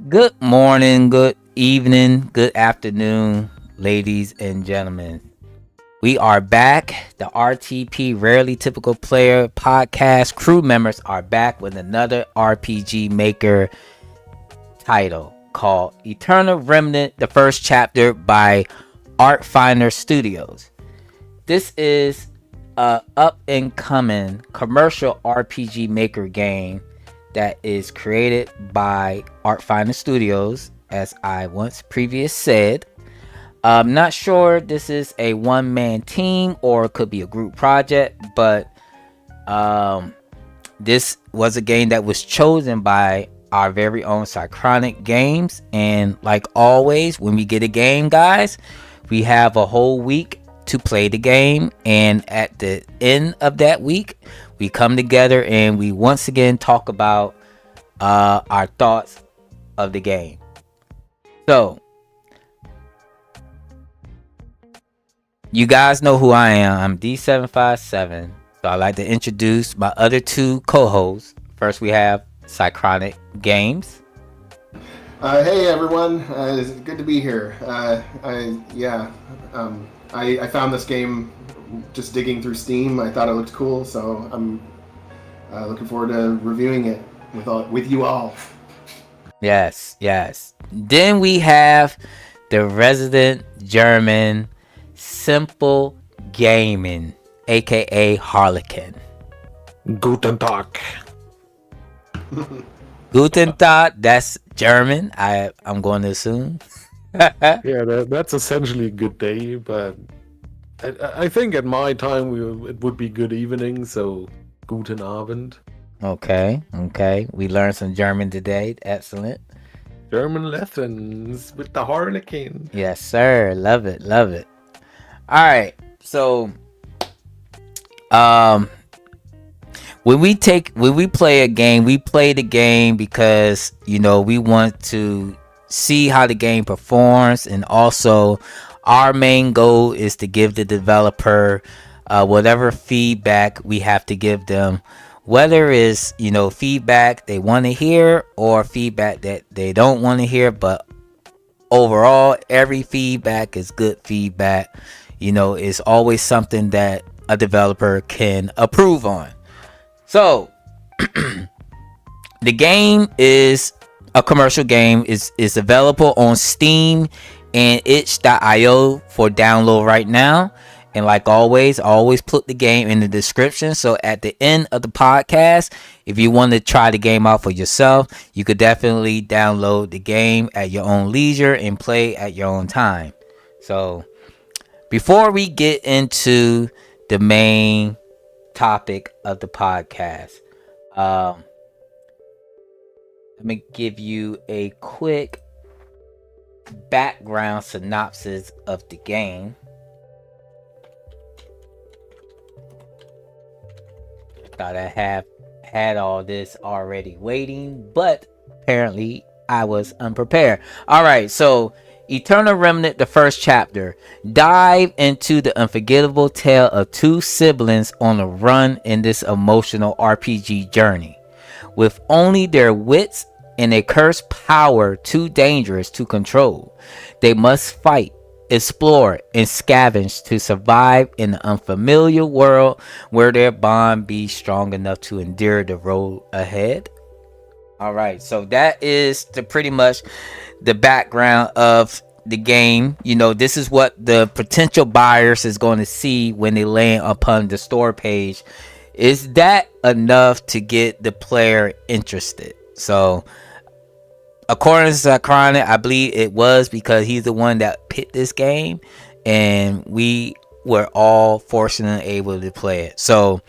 Good morning, good evening, good afternoon, ladies and gentlemen. We are back. The RTP Rarely Typical Player podcast crew members are back with another RPG Maker title called Eternal Remnant, the first chapter by Arcfinder Studios. This is a up and coming commercial RPG Maker game that is created by Arcfinder Studios, as I once previous said. I'm not sure this is a one-man team or it could be a group project, but this was a game that was chosen by our very own Synchronic Games. And like always, when we get a game, guys, we have a whole week to play the game. And at the end of that week, we come together and we once again talk about our thoughts of the game. So, you guys know who I am. I'm D757. So I'd like to introduce my other two co-hosts. First, we have Synchronic Games. Hey everyone, it's good to be here. I found this game just digging through Steam. I thought it looked cool, so I'm looking forward to reviewing it with you all. Yes. Then we have the resident German Simple Gaming, aka Harlequin. Guten Tag. Guten Tag, that's German, I'm going to assume. Yeah, that's essentially a good day, but I think at my time it would be good evening, so Guten Abend. Okay. We learned some German today. Excellent. German lessons with the Harlequin. Yes, sir. Love it. All right. So, when we play a game, we play the game because, we want to see how the game performs, and also our main goal is to give the developer whatever feedback we have to give them, whether it's feedback they want to hear or feedback that they don't want to hear. But overall, every feedback is good feedback. It's always something that a developer can approve on. So the game is a commercial game. Is available on Steam and itch.io for download right now. And like always, I always put the game in the description. So at the end of the podcast, if you want to try the game out for yourself, you could definitely download the game at your own leisure and play at your own time. So before we get into the main topic of the podcast, let me give you a quick background synopsis of the game. Thought I have had all this already waiting, but apparently I was unprepared. All right, so Eternal Remnant, the first chapter. Dive into the unforgettable tale of two siblings on a run in this emotional RPG journey. With only their wits and a cursed power too dangerous to control, they must fight, explore, and scavenge to survive in an unfamiliar world where their bond be strong enough to endure the road ahead. All right, so that is pretty much the background of the game. This is what the potential buyers is going to see when they land upon the store page. Is that enough to get the player interested? So according to Synchronic, I believe it was, because he's the one that picked this game, and we were all fortunate and able to play it. So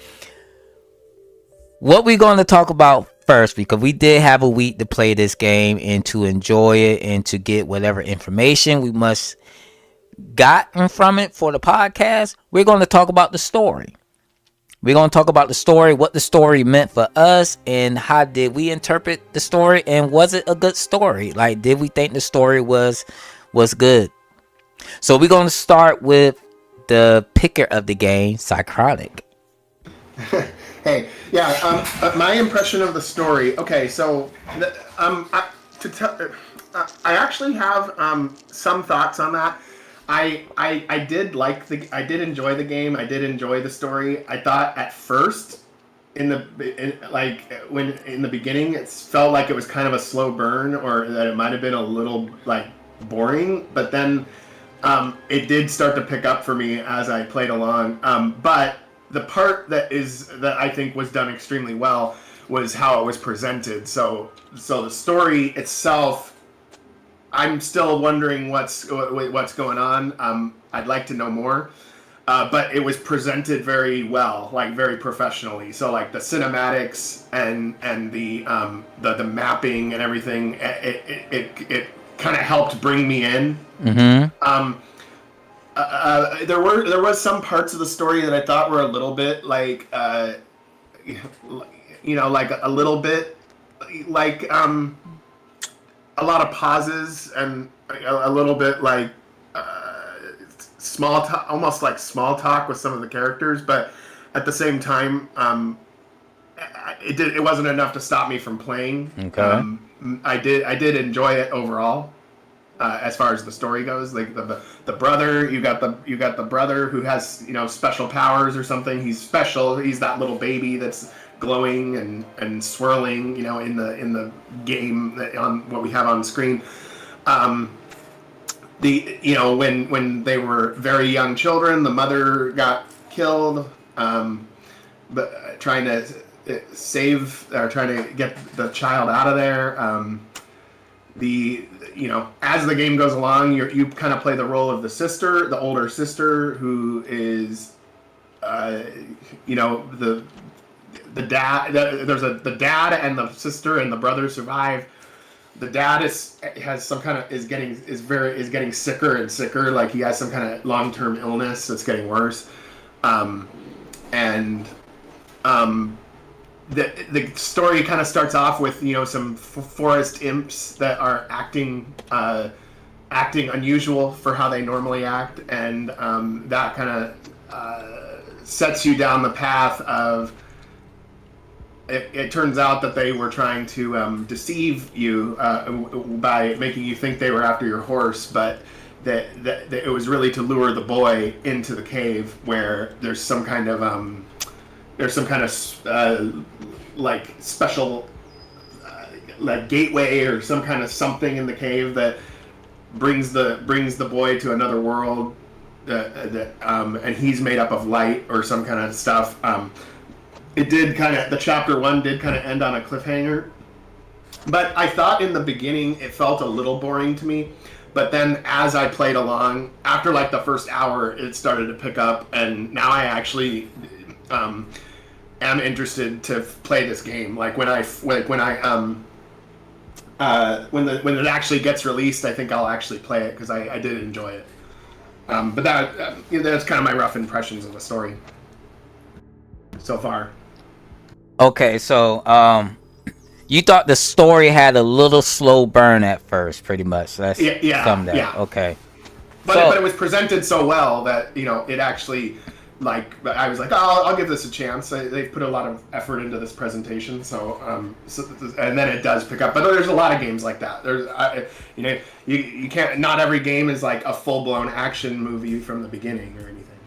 what we're going to talk about first, because we did have a week to play this game and to enjoy it and to get whatever information we must gotten from it for the podcast, we're going to talk about the story. We're going to talk about the story, what the story meant for us, and how did we interpret the story, and was it a good story? Like, did we think the story was good? So we're going to start with the picker of the game, Synchronic. Hey, yeah. My impression of the story. Okay, so I actually have some thoughts on that. I did enjoy the game. I did enjoy the story. I thought at first, in the beginning, it felt like it was kind of a slow burn, or that it might have been a little like boring. But then it did start to pick up for me as I played along. But the part that I think was done extremely well was how it was presented. So the story itself, I'm still wondering what's going on. I'd like to know more, but it was presented very well, like very professionally. So like the cinematics and the mapping and everything, it kind of helped bring me in. Mm-hmm. There was some parts of the story that I thought were a little bit like like a little bit like a lot of pauses and a little bit like small talk, almost like small talk with some of the characters, but at the same time, it wasn't enough to stop me from playing. Okay. I did enjoy it overall. As far as the story goes, like the brother, you got the brother who has special powers or something. He's special. He's that little baby that's glowing and swirling, in the game on what we have on screen. When they were very young children, the mother got killed, but trying to trying to get the child out of there. As the game goes along, you kind of play the role of the older sister, who is, the dad. There's the dad and the sister and the brother survive. The dad is getting sicker and sicker. Like he has some kind of long-term illness that's getting worse, The story kind of starts off with some forest imps that are acting unusual for how they normally act, and that kind of sets you down the path of. It turns out that they were trying to deceive you by making you think they were after your horse, but that it was really to lure the boy into the cave where there's some kind of like special like gateway or some kind of something in the cave that brings the boy to another world, and he's made up of light or some kind of stuff. The chapter 1 did kind of end on a cliffhanger, but I thought in the beginning it felt a little boring to me. But then as I played along, after like the first hour, it started to pick up, and now I actually am interested to play this game. Like when it actually gets released, I think I'll actually play it because I did enjoy it. But that's kind of my rough impressions of the story so far. Okay, so you thought the story had a little slow burn at first, pretty much. Let's sum that. Yeah. Okay. But it was presented so well that it actually, like, I was like, oh, I'll give this a chance. They've put a lot of effort into this presentation, so and then it does pick up. But there's a lot of games like that. There's you can't. Not every game is like a full blown action movie from the beginning or anything.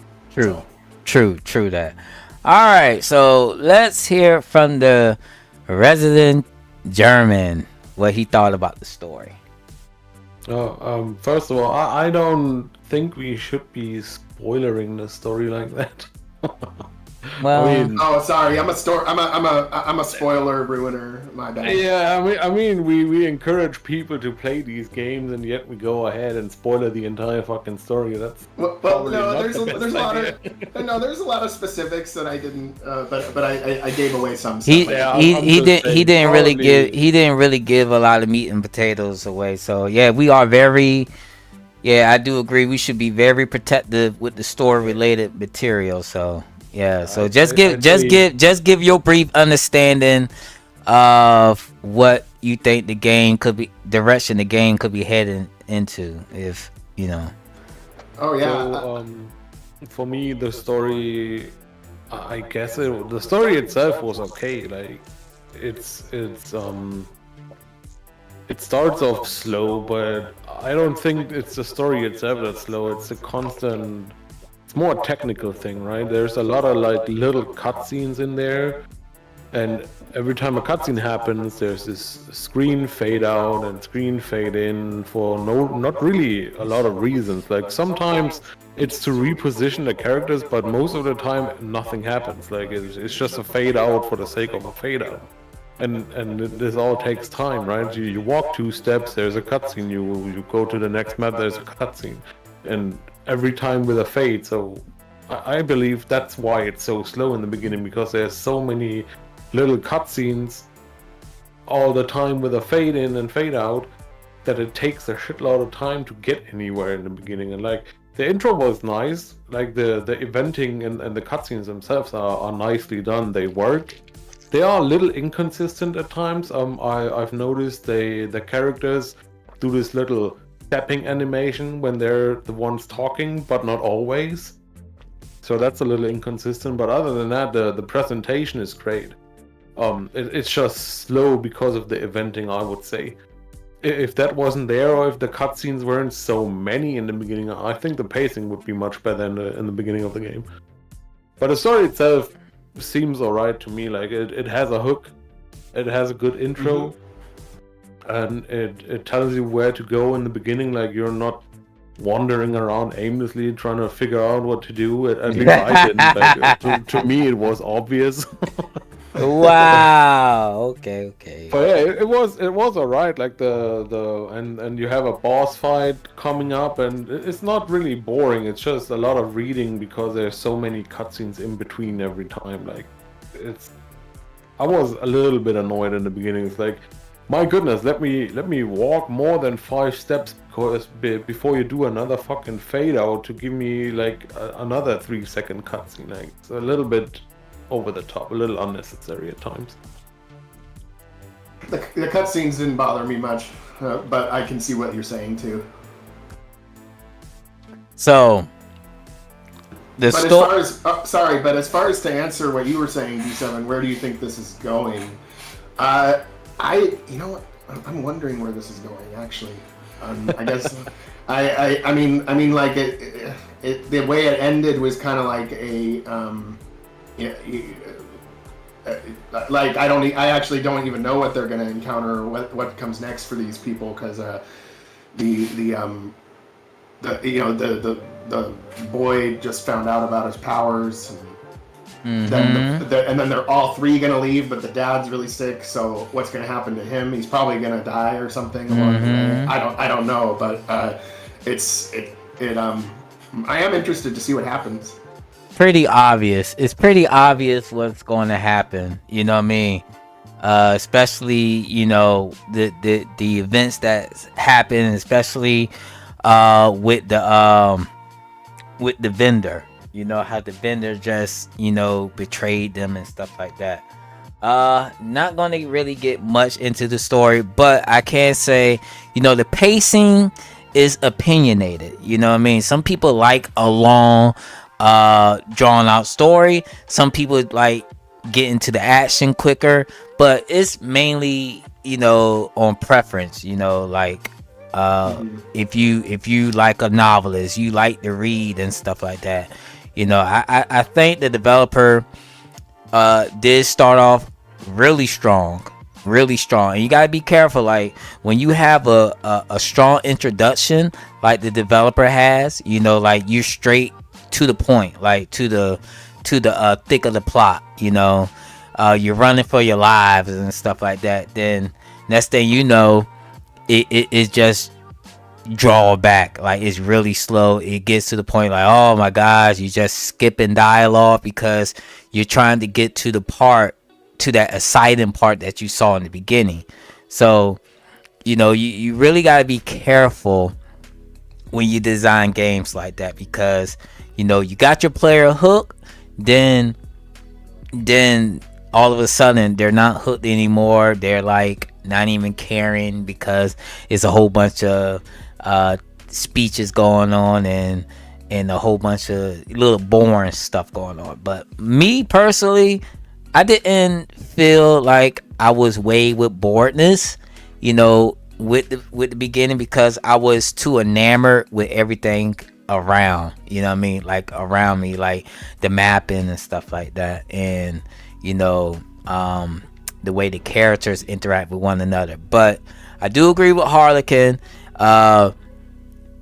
True that. All right, so let's hear from the resident German what he thought about the story. First of all, I don't think we should be spoilering the story like that. Well, oh, sorry, I'm a spoiler ruiner. My bad. Yeah, I mean, we encourage people to play these games, and yet we go ahead and spoiler the entire fucking story. That's there's a lot of specifics that I didn't, but I gave away some stuff. He didn't really give a lot of meat and potatoes away. So yeah, we are very. Yeah, I do agree. We should be very protective with the story related material. So. Yeah, so just give your brief understanding of what you think the game could be, direction the game could be heading into, if you know. Oh yeah. So, for me, the story, I guess the story itself was okay. Like, it it starts off slow, but I don't think it's the story itself that's slow. It's a constant. It's more a technical thing, right? There's a lot of like little cutscenes in there, and every time a cutscene happens, there's this screen fade out and screen fade in for not really a lot of reasons. Like sometimes it's to reposition the characters, but most of the time nothing happens. Like it's just a fade out for the sake of a fade out. And this all takes time, right? You walk 2 steps, there's a cutscene. You go to the next map, there's a cutscene, and every time with a fade. So I believe that's why it's so slow in the beginning, because there's so many little cutscenes all the time with a fade in and fade out that it takes a shitload of time to get anywhere in the beginning. And like the intro was nice, like the eventing and the cutscenes themselves are nicely done. They work. They are a little inconsistent at times. I've noticed the characters do this little stepping animation when they're the ones talking, but not always. So that's a little inconsistent. But other than that, the presentation is great. It's just slow because of the eventing, I would say. If that wasn't there, or if the cutscenes weren't so many in the beginning, I think the pacing would be much better in the beginning of the game. But the story itself seems alright to me. Like it has a hook, it has a good intro, and it tells you where to go in the beginning. Like you're not wandering around aimlessly trying to figure out what to do. At least I didn't. Like, to me, it was obvious. Wow. Okay. But yeah, it was alright. Like and you have a boss fight coming up, and it's not really boring. It's just a lot of reading because there's so many cutscenes in between every time. Like I was a little bit annoyed in the beginning. It's like, my goodness, let me walk more than 5 steps before you do another fucking fade out to give me like another 3-second cutscene. Like it's a little bit over the top, a little unnecessary at times. The cutscenes didn't bother me much, but I can see what you're saying too. So the story. But as far as to answer what you were saying, D7, where do you think this is going? You know what? I'm wondering where this is going. Actually, I guess I mean, like the way it ended was kind of like a. Like I actually don't even know what they're going to encounter, or what comes next for these people, because the boy just found out about his powers, and then they're all 3 going to leave, but the dad's really sick. So what's going to happen to him? He's probably going to die or something. I don't know, but I am interested to see what happens. Pretty obvious. It's pretty obvious what's going to happen. You know what I mean? Especially, you know, the events that happen, especially with the vendor. You know how the vendor just, you know, betrayed them and stuff like that. Not going to really get much into the story, but I can say, you know, the pacing is opinionated. You know what I mean? Some people like a long drawn out story. Some people like get into the action quicker, but it's mainly, you know, on preference. You know, like if you like a novelist, you like to read and stuff like that. You know, I think the developer did start off really strong, and you gotta be careful. Like when you have a strong introduction like the developer has, you know, like you're straight to the point, like to the thick of the plot, you know, you're running for your lives and stuff like that, then next thing you know, it just draw back. Like it's really slow. It gets to the point like, oh my gosh, you just skipping dialogue because you're trying to get to that exciting part that you saw in the beginning. So, you know, you really got to be careful when you design games like that, because you know you got your player hooked, then all of a sudden they're not hooked anymore. They're like not even caring because it's a whole bunch of speeches going on and a whole bunch of little boring stuff going on. But me personally, I didn't feel like I was weighed with boredness. You know, with the beginning because I was too enamored with everything around. You know what I mean? Like around me, like the mapping and stuff like that, and you know, the way the characters interact with one another. But I do agree with Harlequin.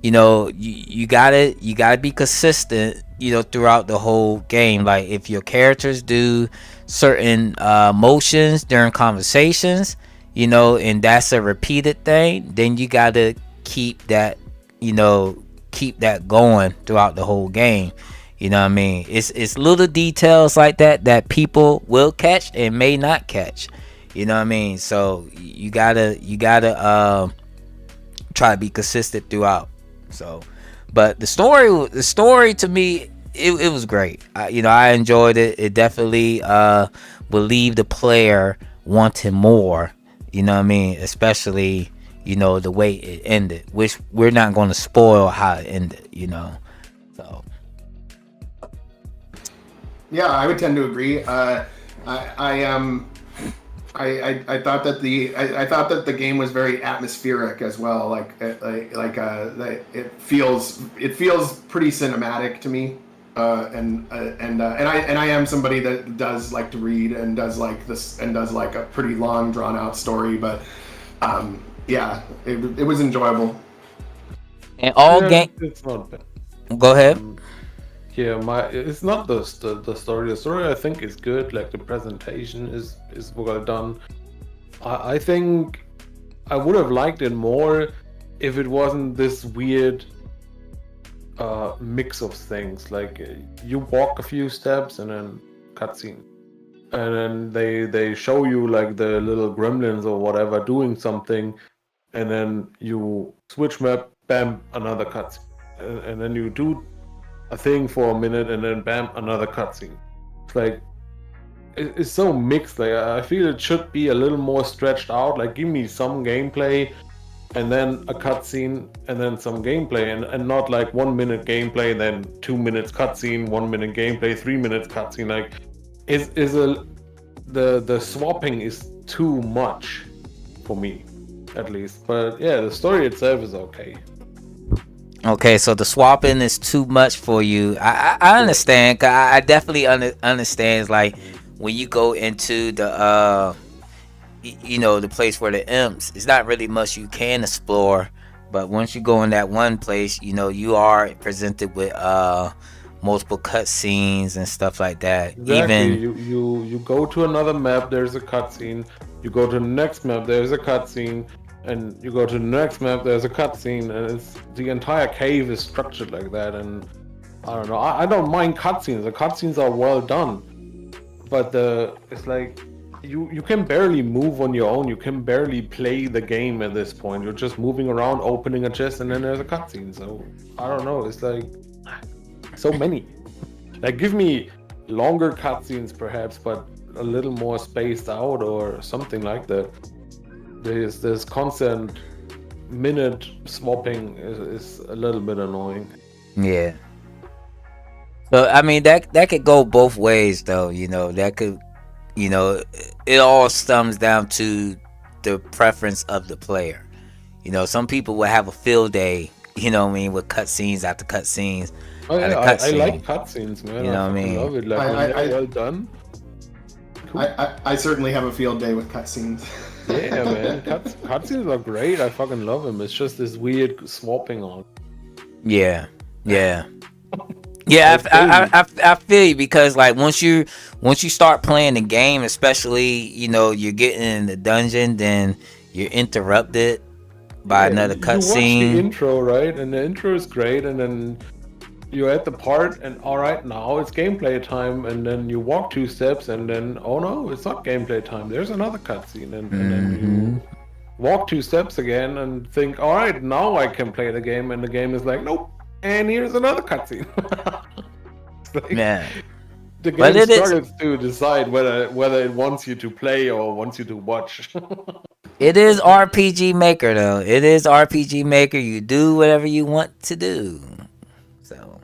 You know, you gotta be consistent, you know, throughout the whole game. Like if your characters do certain motions during conversations, you know, and that's a repeated thing, then you gotta keep that, you know, keep that going throughout the whole game. You know what I mean? It's little details like that that people will catch and may not catch. You know what I mean? So you gotta try to be consistent throughout. So, but the story to me, it was great. You know, I enjoyed it. It definitely will leave the player wanting more. You know what I mean? Especially, you know, the way it ended, which we're not going to spoil how it ended. You know, so Yeah, I would tend to agree. I thought that the game was very atmospheric as well. It feels pretty cinematic to me. And I am somebody that does like to read and does like this and does like a pretty long drawn out story. But yeah, it was enjoyable. and all Yeah, game. it's not bad. Go ahead. Yeah, it's not the story. The story I think is good. Like the presentation is well done. I think I would have liked it more if it wasn't this weird mix of things. Like you walk a few steps and then cutscene, and then they show you like the little gremlins or whatever doing something, and then you switch map, bam, another cutscene, and then you do a thing for a minute and then bam, another cutscene. It's like it's so mixed. Like I feel it should be a little more stretched out. Like give me some gameplay and then a cutscene and then some gameplay, and not like 1 minute gameplay then 2 minutes cutscene, 1 minute gameplay, 3 minutes cutscene. Like the swapping is too much for me, at least. But yeah, the story itself is okay. Okay, so the swapping is too much for you. I understand. 'Cause I definitely understand. It's like when you go into the you know, the place where the imps, it's not really much you can explore. But once you go in that one place, you know, you are presented with multiple cutscenes and stuff like that. Exactly. Even You go to another map, there's a cutscene. You go to the next map, there's a cutscene. And you go to the next map, there's a cutscene, and it's the entire cave is structured like that. And I don't know, I don't mind cutscenes. The cutscenes are well done, but it's like you can barely move on your own. You can barely play the game at this point. You're just moving around, opening a chest, and then there's a cutscene. So I don't know. It's like so many. Like give me longer cutscenes, perhaps, but a little more spaced out or something like that. This constant minute swapping is a little bit annoying. yeah. So I mean that could go both ways though. You know, that could, you know, it all stems down to the preference of the player. You know, some people will have a field day, you know what I mean, with cutscenes after cutscenes. Oh At a yeah, I cutscene. like cutscenes, man. You know what I fucking mean? love it. Like I- when I- they're well done. Cool. I certainly have a field day with cutscenes. Yeah, man. Cutscenes are great. I fucking love them. It's just this weird swapping on. Yeah, yeah, yeah. I feel you because like once you start playing the game, especially you know you're getting in the dungeon, then you're interrupted by another You watch the cutscene. intro, right? And the intro is great, and then you're at the part, and all right, now it's gameplay time, and then you walk 2 steps, and then oh no, it's not gameplay time. There's another cutscene, and then you walk 2 steps again, and think, all right, now I can play the game, and the game is like, nope, and here's another cutscene. It's like, Man, the But game it is- struggles to decide whether it wants you to play or wants you to watch. it is RPG Maker though. It is RPG Maker. You do whatever you want to do. So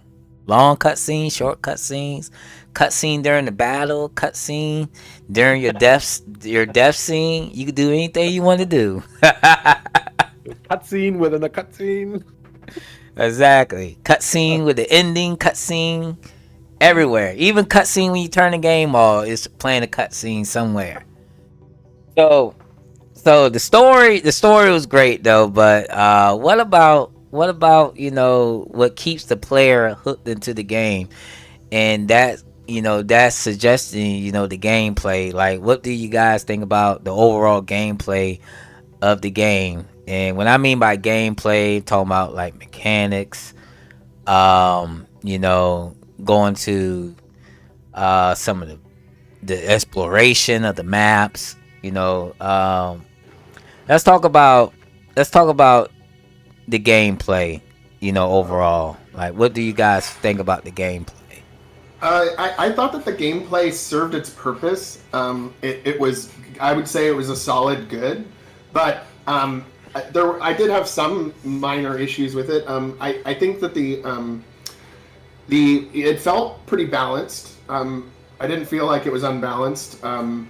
long cutscenes, short cutscenes, cutscene during the battle, cutscene during your death scene. You can do anything you want to do. cutscene within a cutscene. Exactly. Cutscene with the ending. Cutscene everywhere. Even cutscene when you turn the game off, it's playing a cutscene somewhere. So, the story was great though. But what about what keeps the player hooked into the game? And that's suggesting the gameplay. Like, what do you guys think about the overall gameplay of the game? And when I mean by gameplay, I'm talking about like mechanics, going to some of the exploration of the maps. Let's talk about the gameplay. Overall, like, what do you guys think about the gameplay? I thought that the gameplay served its purpose. It was, I would say, it was a solid good, but I did have some minor issues with it. I think that it felt pretty balanced. I didn't feel like it was unbalanced. I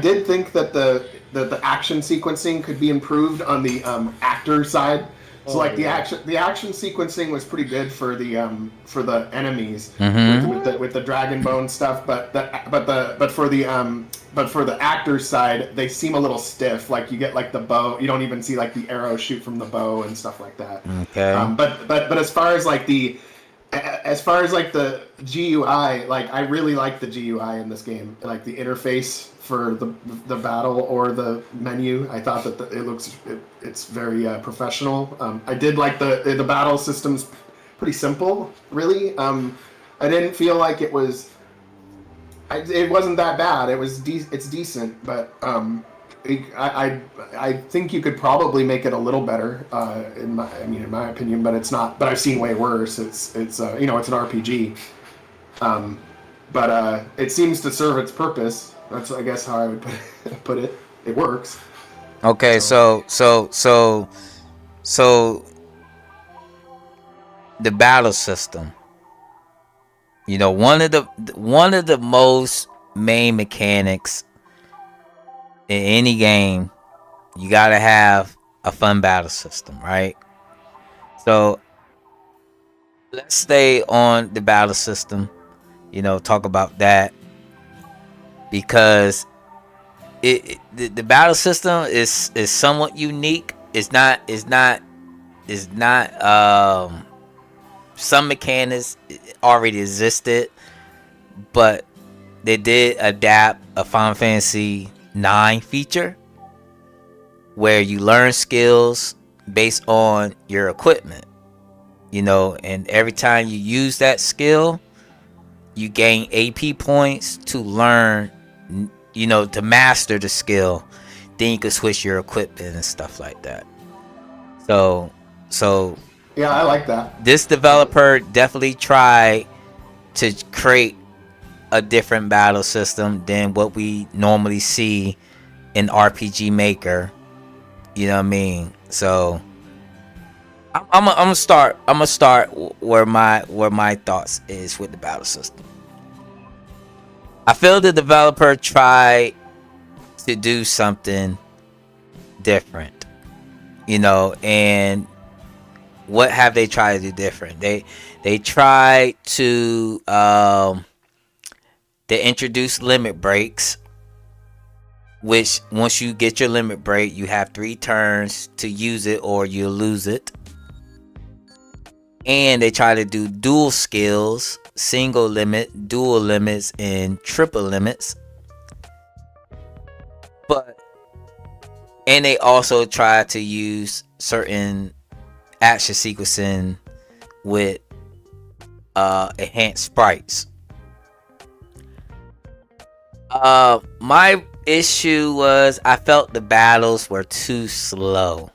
did think that the action sequencing could be improved on the actor side. So the action sequencing was pretty good for the enemies with the dragon bone stuff, but for the actors side, they seem a little stiff. Like, you get like the bow, you don't even see like the arrow shoot from the bow and stuff like that. Okay. But as far as like the GUI, like, I really like the GUI in this game. Like, the interface for the battle or the menu, I thought that it's very professional. I did like the battle system's pretty simple, really. I didn't feel like it wasn't that bad. It's decent, but I think you could probably make it a little better, in my opinion. But it's not. But I've seen way worse. It's it's an RPG, but it seems to serve its purpose. That's, I guess, how I would put it. It works. Okay, so the battle system. One of the most main mechanics in any game, you gotta have a fun battle system, right? So let's stay on the battle system. Talk about that, because the battle system is somewhat unique. It's not some mechanics already existed, but they did adapt a Final Fantasy 9 feature where you learn skills based on your equipment, and every time you use that skill, you gain AP points to learn, to master the skill. Then you can switch your equipment and stuff like that. So Yeah, I like that. this developer definitely tried to create a different battle system than what we normally see in RPG Maker. You know what I mean? So I'm gonna start where my thoughts is with the battle system. I feel the developer tried to do something different, and what have they tried to do different? They tried to they introduced limit breaks, which once you get your limit break, you have 3 turns to use it or you lose it. And they try to do dual skills, single limit, dual limits, and triple limits. And they also try to use certain action sequencing with enhanced sprites. My issue was I felt the battles were too slow.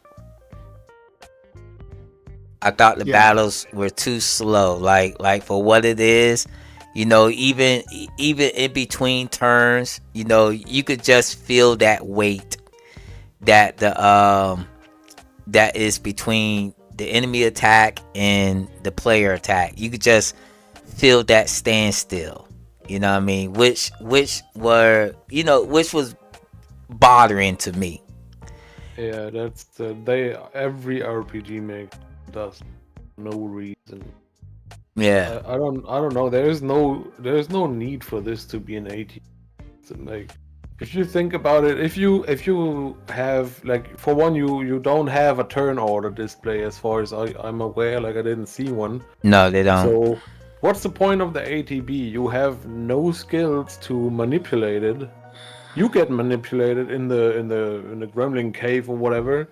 I thought the battles were too slow. Like for what it is, even in between turns, you could just feel that weight that that is between the enemy attack and the player attack. You could just feel that standstill. You know what I mean? Which was bothering to me. Yeah, that's every RPG make does no reason. Yeah. I don't know. There's no need for this to be an 80. Like, if you think about it, if you have, like, for one, you don't have a turn order display as far as I'm aware. Like, I didn't see one. No, they don't. So what's the point of the ATB? You have no skills to manipulate it. You get manipulated in the Gremlin cave or whatever.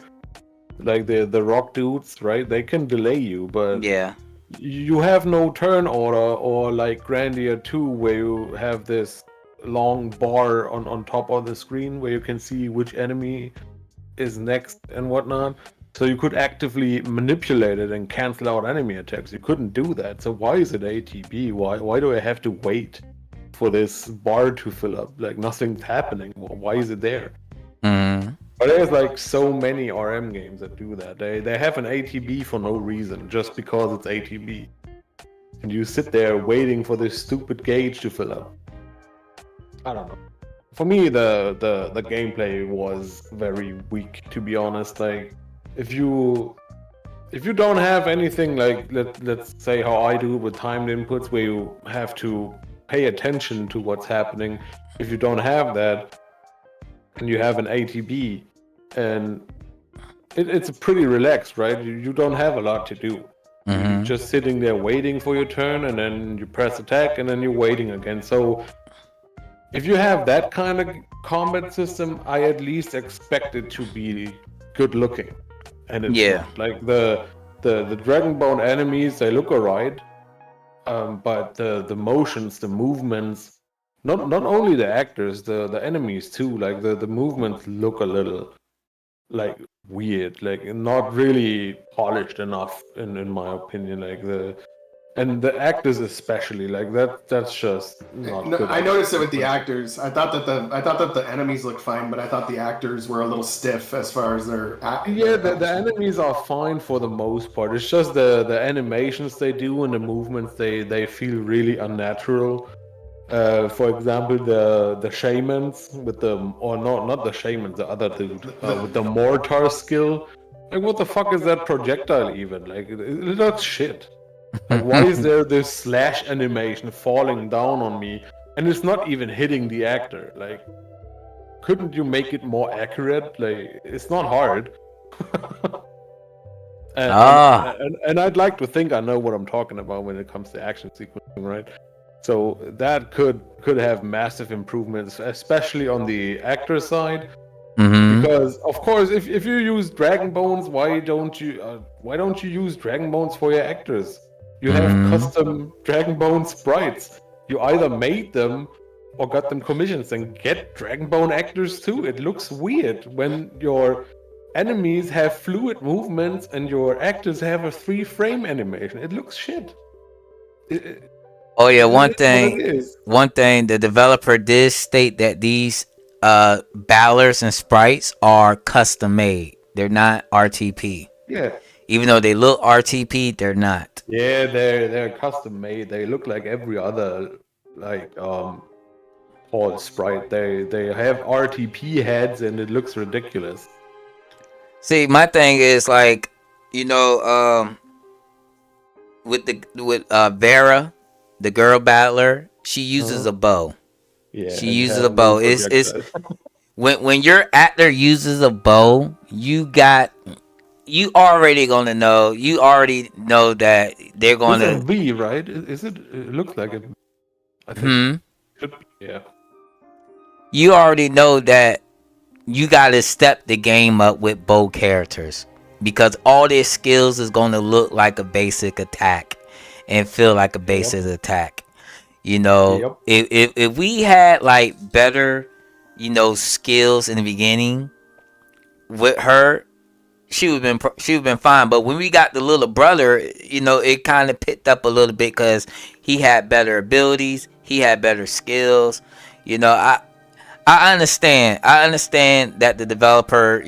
Like the rock dudes, right? They can delay you, but Yeah. you have no turn order, or like Grandia 2 where you have this long bar on top of the screen where you can see which enemy is next and whatnot. So you could actively manipulate it and cancel out enemy attacks. You couldn't do that. So why is it ATB? Why do I have to wait for this bar to fill up? Like, nothing's happening. Why is it there? Mm. But there's like so many RM games that do that. They have an ATB for no reason, just because it's ATB. And you sit there waiting for this stupid gauge to fill up. I don't know. For me, the gameplay was very weak, to be honest. Like, if you don't have anything like, let's say how I do with timed inputs, where you have to pay attention to what's happening. If you don't have that, and you have an ATB, and it's pretty relaxed, right? You don't have a lot to do. You're just sitting there waiting for your turn, and then you press attack, and then you're waiting again. So if you have that kind of combat system, I at least expect it to be good looking. And it's not. Like the Dragonbone enemies, they look alright, but the motions, the movements, not only the actors, the enemies too. Like the movements look a little like weird, like not really polished enough in my opinion. Like the actors especially, like that's just not good. I noticed it with the actors. I thought that the enemies looked fine, but I thought the actors were a little stiff as far as their Yeah, the enemies are fine for the most part. It's just the animations they do and the movements they feel really unnatural. For example, the shamans with the, or not the shamans, the other dude with the mortar skill. Like, what the fuck is that projectile even? Like, it looks shit. Like, why is there this slash animation falling down on me, and it's not even hitting the actor? Like, couldn't you make it more accurate? Like, it's not hard. And I'd like to think I know what I'm talking about when it comes to action sequencing, right? So that could have massive improvements, especially on the actor side. Because of course, if you use Dragon Bones, why don't you use Dragon Bones for your actors? You have custom Dragon Bone sprites. You either made them or got them commissions, and get Dragon Bone actors too. It looks weird when your enemies have fluid movements and your actors have a 3-frame animation. It looks shit. Oh yeah, one thing, the developer did state that these ballers and sprites are custom made. They're not RTP. Yeah. Even though they look RTP, they're not. Yeah, they're custom made. They look like every other Paul sprite. They have RTP heads and it looks ridiculous. See, my thing is like, with Vera, the girl battler, she uses a bow. Yeah, she uses a bow. It's when your actor uses a bow, you already gonna know. You already know that they're gonna. It's a V, right? Is it? It looks like it. I think. Yeah. You already know that you gotta step the game up with bow characters, because all their skills is gonna look like a basic attack and feel like a basic attack. If we had like better, skills in the beginning with her, she would have been fine. But when we got the little brother, it kind of picked up a little bit because he had better abilities, he had better skills. I understand. I understand that the developer,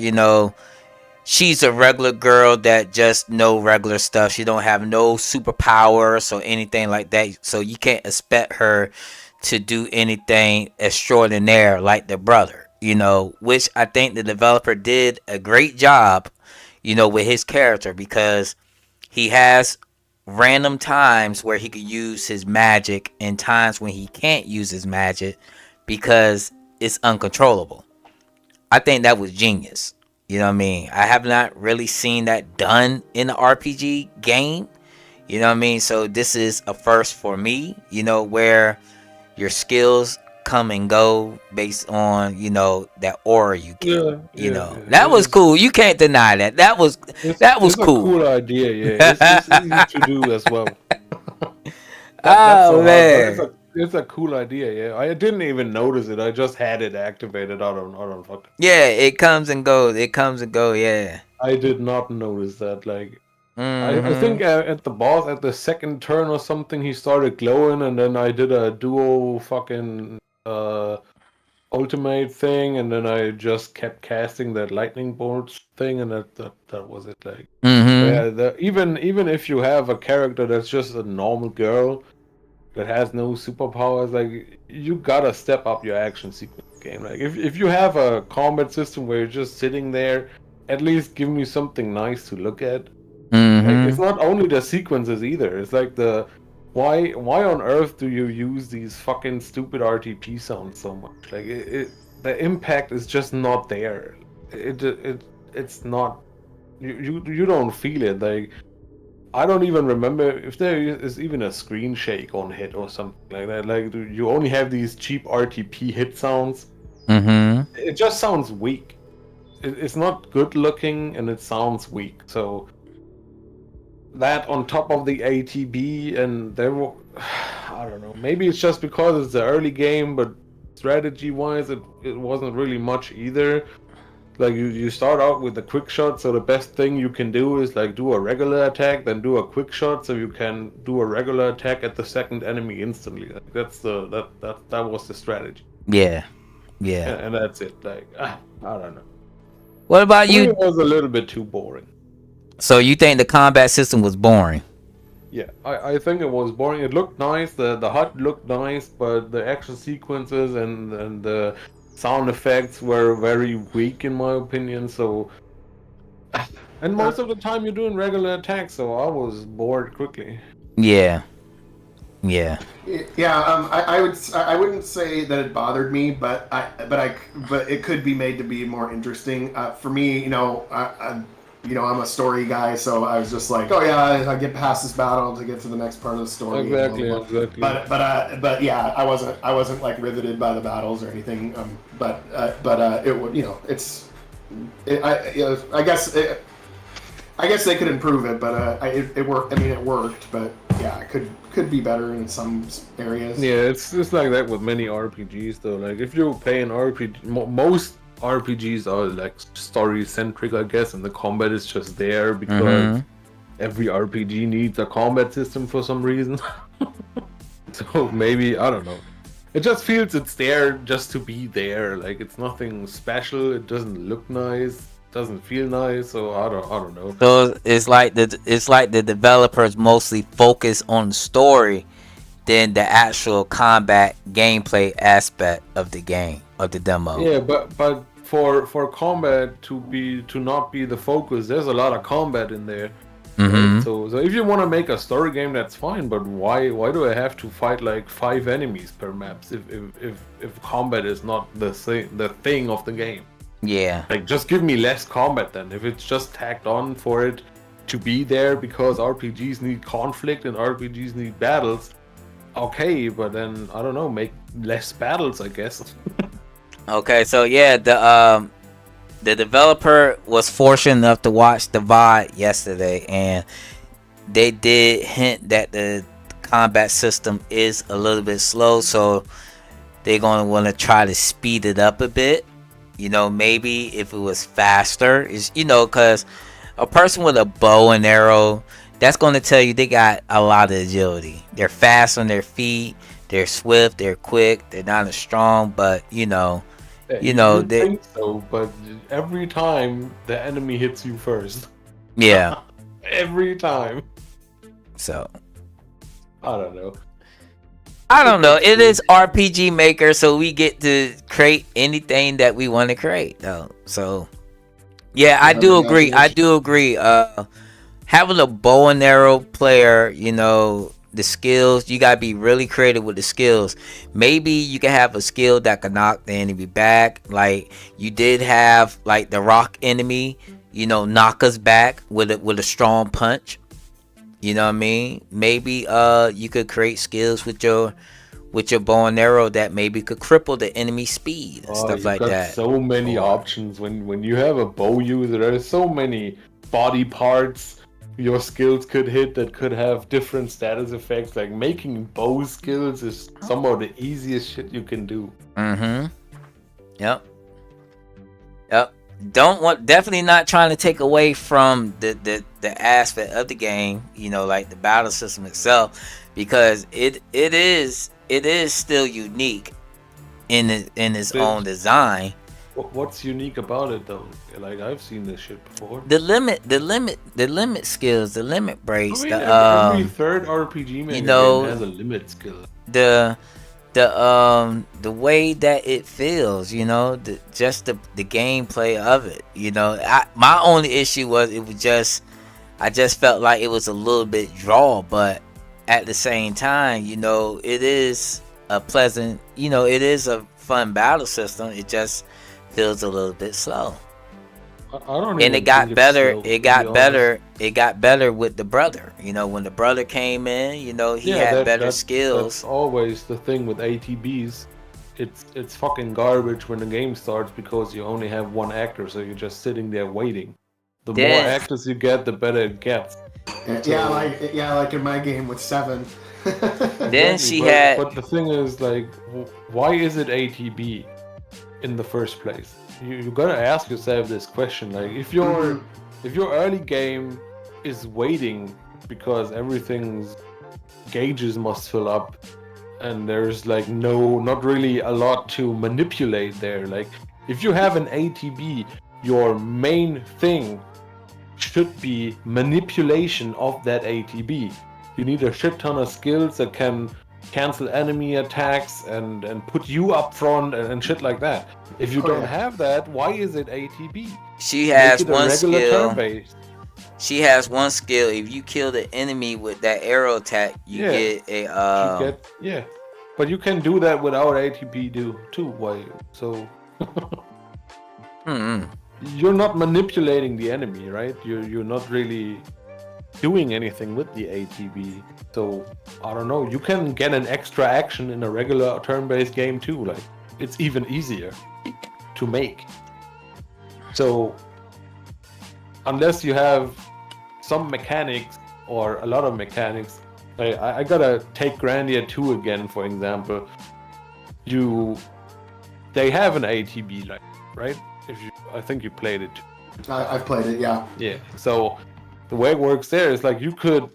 she's a regular girl that just know regular stuff. She don't have no superpowers or anything like that. So you can't expect her to do anything extraordinary like the brother. you know, which I think the developer did a great job, you know, with his character, because he has random times where he could use his magic and times when he can't use his magic because it's uncontrollable. I think that was genius. You know what I mean? I have not really seen that done in an RPG game. You know what I mean? So this is a first for me, you know, where your skills come and go based on, you know, that aura you get. Yeah, You yeah, know, yeah. that was cool. You can't deny that. That was It's a cool. cool idea. Yeah, it's easy to do as well. That's Oh so hard, but man. it's a cool idea. Yeah, I didn't even notice it. I just had it activated. I don't fuck. Yeah, it comes and goes. It comes and go. Yeah. I did not notice that. Like, I think Mhm. at the boss at the second turn or something, he started glowing, and then I did a duo fucking ultimate thing, and then I just kept casting that lightning bolt thing, and that was it. Like, Mhm. yeah, even if you have a character that's just a normal girl that has no superpowers, like you gotta step up your action sequence game. Like if you have a combat system where you're just sitting there, at least give me something nice to look at. Like it's Mhm. not only the sequences either. It's like the why on earth do you use these fucking stupid RTP sounds so much? Like the impact is just not there. It's not you don't feel it. Like I don't even remember if there is even a screen shake on hit or something like that. Like you only have these cheap RTP hit sounds. Mhm. It just sounds weak. It's not good looking and it sounds weak. So that on top of the ATB and there were, I don't know. Maybe it's just because it's the early game, but strategy wise, it wasn't really much either. Like you start out with a quick shot, so the best thing you can do is like do a regular attack, then do a quick shot, so you can do a regular attack at the second enemy instantly. Like that's that was the strategy, Yeah. Yeah. and that's it. Like I don't know. What about For me, you? it was a little bit too boring. So you think the combat system was boring? Yeah, I think it was boring. It looked nice, the HUD looked nice, but the action sequences and the sound effects were very weak in my opinion. So, and most of the time you're doing regular attacks, so I was bored quickly. Yeah. Yeah. Yeah, I wouldn't say that it bothered me, but but it could be made to be more interesting. For me, I'm a story guy, so I was just like, oh yeah, I get past this battle to get to the next part of the story. Exactly, And blah, blah, blah. exactly. But yeah, I wasn't like riveted by the battles or anything. It would, I guess they could improve it, but it worked. I mean, it worked, but yeah, it could be better in some areas. Yeah, it's like that with many RPGs though. Like if you play an RPG, most RPGs are like story centric, I guess, and the combat is just there because Mhm. every RPG needs a combat system for some reason. So maybe I don't know. It just feels it's there just to be there. Like it's nothing special. It doesn't look nice. Doesn't feel nice. So I don't know. So it's like the developers mostly focus on the story than the actual combat gameplay aspect of the game of the demo. Yeah, but for combat to not be the focus, there's a lot of combat in there. Mhm. Right? So if you want to make a story game, that's fine. But why do I have to fight like 5 enemies per map if combat is not the thing of the game? Yeah. Like just give me less combat then. If it's just tacked on for it to be there because RPGs need conflict and RPGs need battles, okay. But then I don't know, make less battles, I guess. Okay, so yeah, the developer was fortunate enough to watch the VOD yesterday, and they did hint that the combat system is a little bit slow, so they're going to want to try to speed it up a bit. You know, maybe if it was faster, is because a person with a bow and arrow, that's going to tell you they got a lot of agility. They're fast on their feet, they're swift, they're quick, they're not as strong, but You they, think so, but every time the enemy hits you first. yeah. Every time. So I don't know. I don't know. It is RPG Maker, so we get to create anything that we want to create, though. So, yeah, I do agree. I do agree. Having a bow and arrow player, you know, the skills, you gotta be really creative with the skills. Maybe you can have a skill that can knock the enemy back, like you did have, like the rock enemy, you know, knock us back with a strong punch. You know what I mean? Maybe you could create skills with your bow and arrow that maybe could cripple the enemy speed and stuff like that. So many options when you have a bow user. There's so many body parts your skills could hit that could have different status effects. Like making bow skills is some of the easiest shit you can do. Yep. Definitely not trying to take away from the aspect of the game, you know, like the battle system itself, because it is still unique in its own design. What's unique about it though? Like I've seen this shit before. The limit skills, the limit breaks. I mean, every third RPG game has a limit skill. The way that it feels, you know, the gameplay of it, you know. My only issue was I just felt like it was a little bit draw, but at the same time, you know, it is a pleasant, you know, it is a fun battle system. It just feels a little bit slow. And it got better. Slow, it got better with the brother. You know, when the brother came in, you know, he had better skills. That's always the thing with ATBs. It's fucking garbage when the game starts because you only have one actor, so you're just sitting there waiting. The more actors you get, the better it gets. Like in my game with 7. Then But the thing is, like, why is it ATB in the first place? You gotta ask yourself this question. Like, if your early game is waiting because everything's gauges must fill up, and there's like not really a lot to manipulate there. Like, if you have an ATB, your main thing should be manipulation of that ATB. You need a shit ton of skills that can cancel enemy attacks and put you up front and shit like that. If you don't have that, why is it ATB? She has one skill. She has one skill. If you kill the enemy with that arrow attack, you get a But you can do that without ATB too. Why? So you're not manipulating the enemy, right? You're not really doing anything with the ATB. So I don't know. You can get an extra action in a regular turn-based game too. Like, it's even easier to make. So unless you have some mechanics or a lot of mechanics, I gotta take Grandia 2 again, for example. They have an ATB, like, right? I think you played it. I've played it, yeah. Yeah. So the way it works there is like you could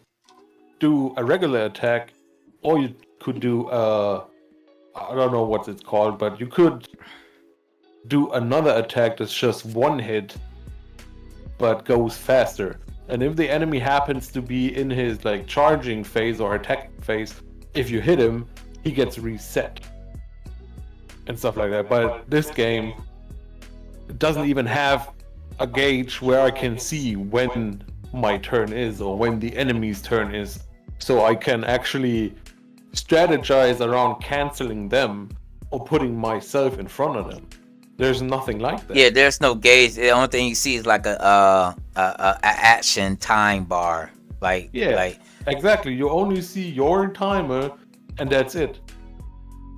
do a regular attack, or you could do I don't know what it's called, but you could do another attack that's just one hit, but goes faster. And if the enemy happens to be in his like charging phase or attacking phase, if you hit him, he gets reset and stuff like that. But this game doesn't even have a gauge where I can see when my turn is or when the enemy's turn is, so I can actually strategize around canceling them or putting myself in front of them. There's nothing like that. Yeah, there's no gauge. The only thing you see is like a action time bar. Like exactly. You only see your timer, and that's it.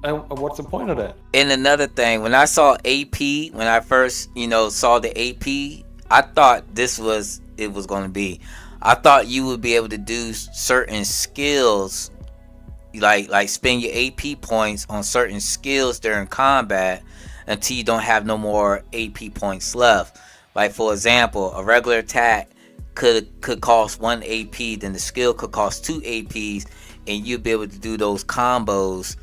And what's the point of that? And another thing, when I saw AP, when I first saw the AP, I thought it was going to be. I thought you would be able to do certain skills, like spend your AP points on certain skills during combat until you don't have no more AP points left. Like, for example, a regular attack could cost 1 AP, then the skill could cost 2 APs, and you'll be able to do those combos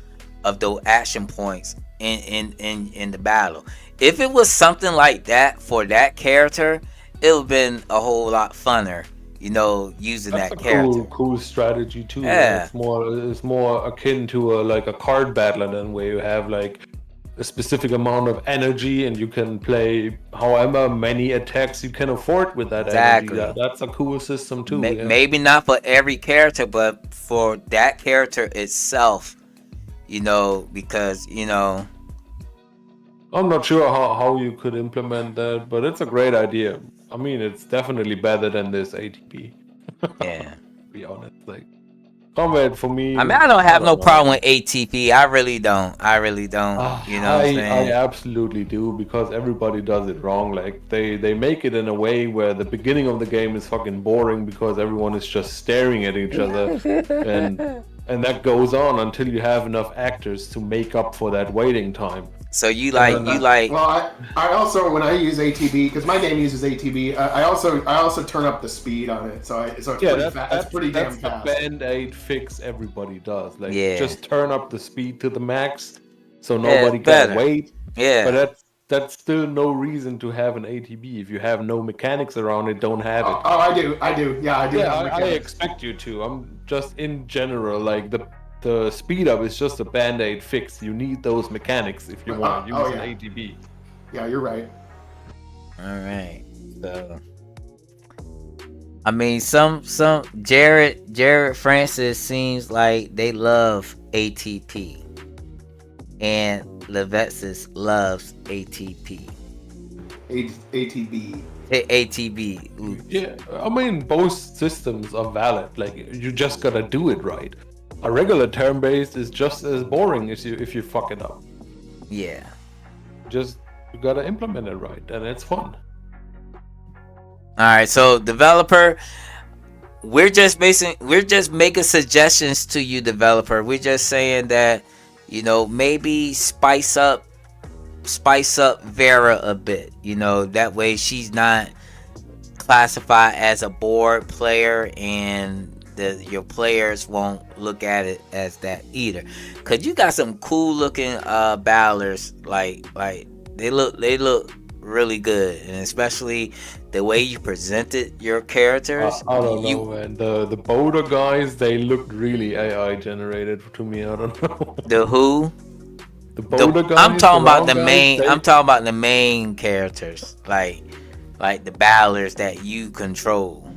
of those action points in the battle. If it was something like that for that character, it would have been a whole lot funner. using That's that a character. cool strategy too. Yeah. It's more akin to like a card battler than where you have like a specific amount of energy and you can play however many attacks you can afford with that Exactly. energy. That's a cool system too. Yeah. Maybe not for every character, but for that character itself, because I'm not sure how you could implement that, but it's a great idea. I mean, it's definitely better than this ATP. yeah. To be honest, like combat for me. I mean, I don't have no know. problem with ATP. I really don't. You know what I'm I saying? absolutely do, because everybody does it wrong. Like they make it in a way where the beginning of the game is fucking boring because everyone is just staring at each other, and that goes on until you have enough actors to make up for that waiting time. So you like. Well, I also, when I use ATB, because my game uses ATB, I also turn up the speed on it, so it's pretty fast. It's pretty damn that's fast. the band-aid fix everybody does. Like Yeah. just turn up the speed to the max, so nobody better. can wait. Yeah. But that's still no reason to have an ATB. If you have no mechanics around it, don't have it. Oh, I do. Yeah, I do. Yeah, have I mechanics. expect you to. I'm just in general, like the speed up is just a band-aid fix. You need those mechanics if you want to use an ATB. Yeah, you're right. All right. So, I mean, some Jared Francis seems like they love ATP, and Levexis loves ATP. ATB. ATB. Ooh. Yeah, I mean both systems are valid. Like you just gotta do it right. A regular turn-based is just as boring if you fuck it up. Yeah. Just you gotta implement it right, and it's fun. All right. So developer, we're just making suggestions to you, developer. We're just saying that maybe spice up Vera a bit. That way she's not classified as a board player, and your players won't look at it as that either. Cause you got some cool looking battlers, like they look really good, and especially the way you presented your characters. I don't know, man. The Boulder guys, they looked really AI generated to me. I don't know. The who? The Boulder guys. I'm talking about the guys, main. I'm talking about the main characters, like the battlers that you control.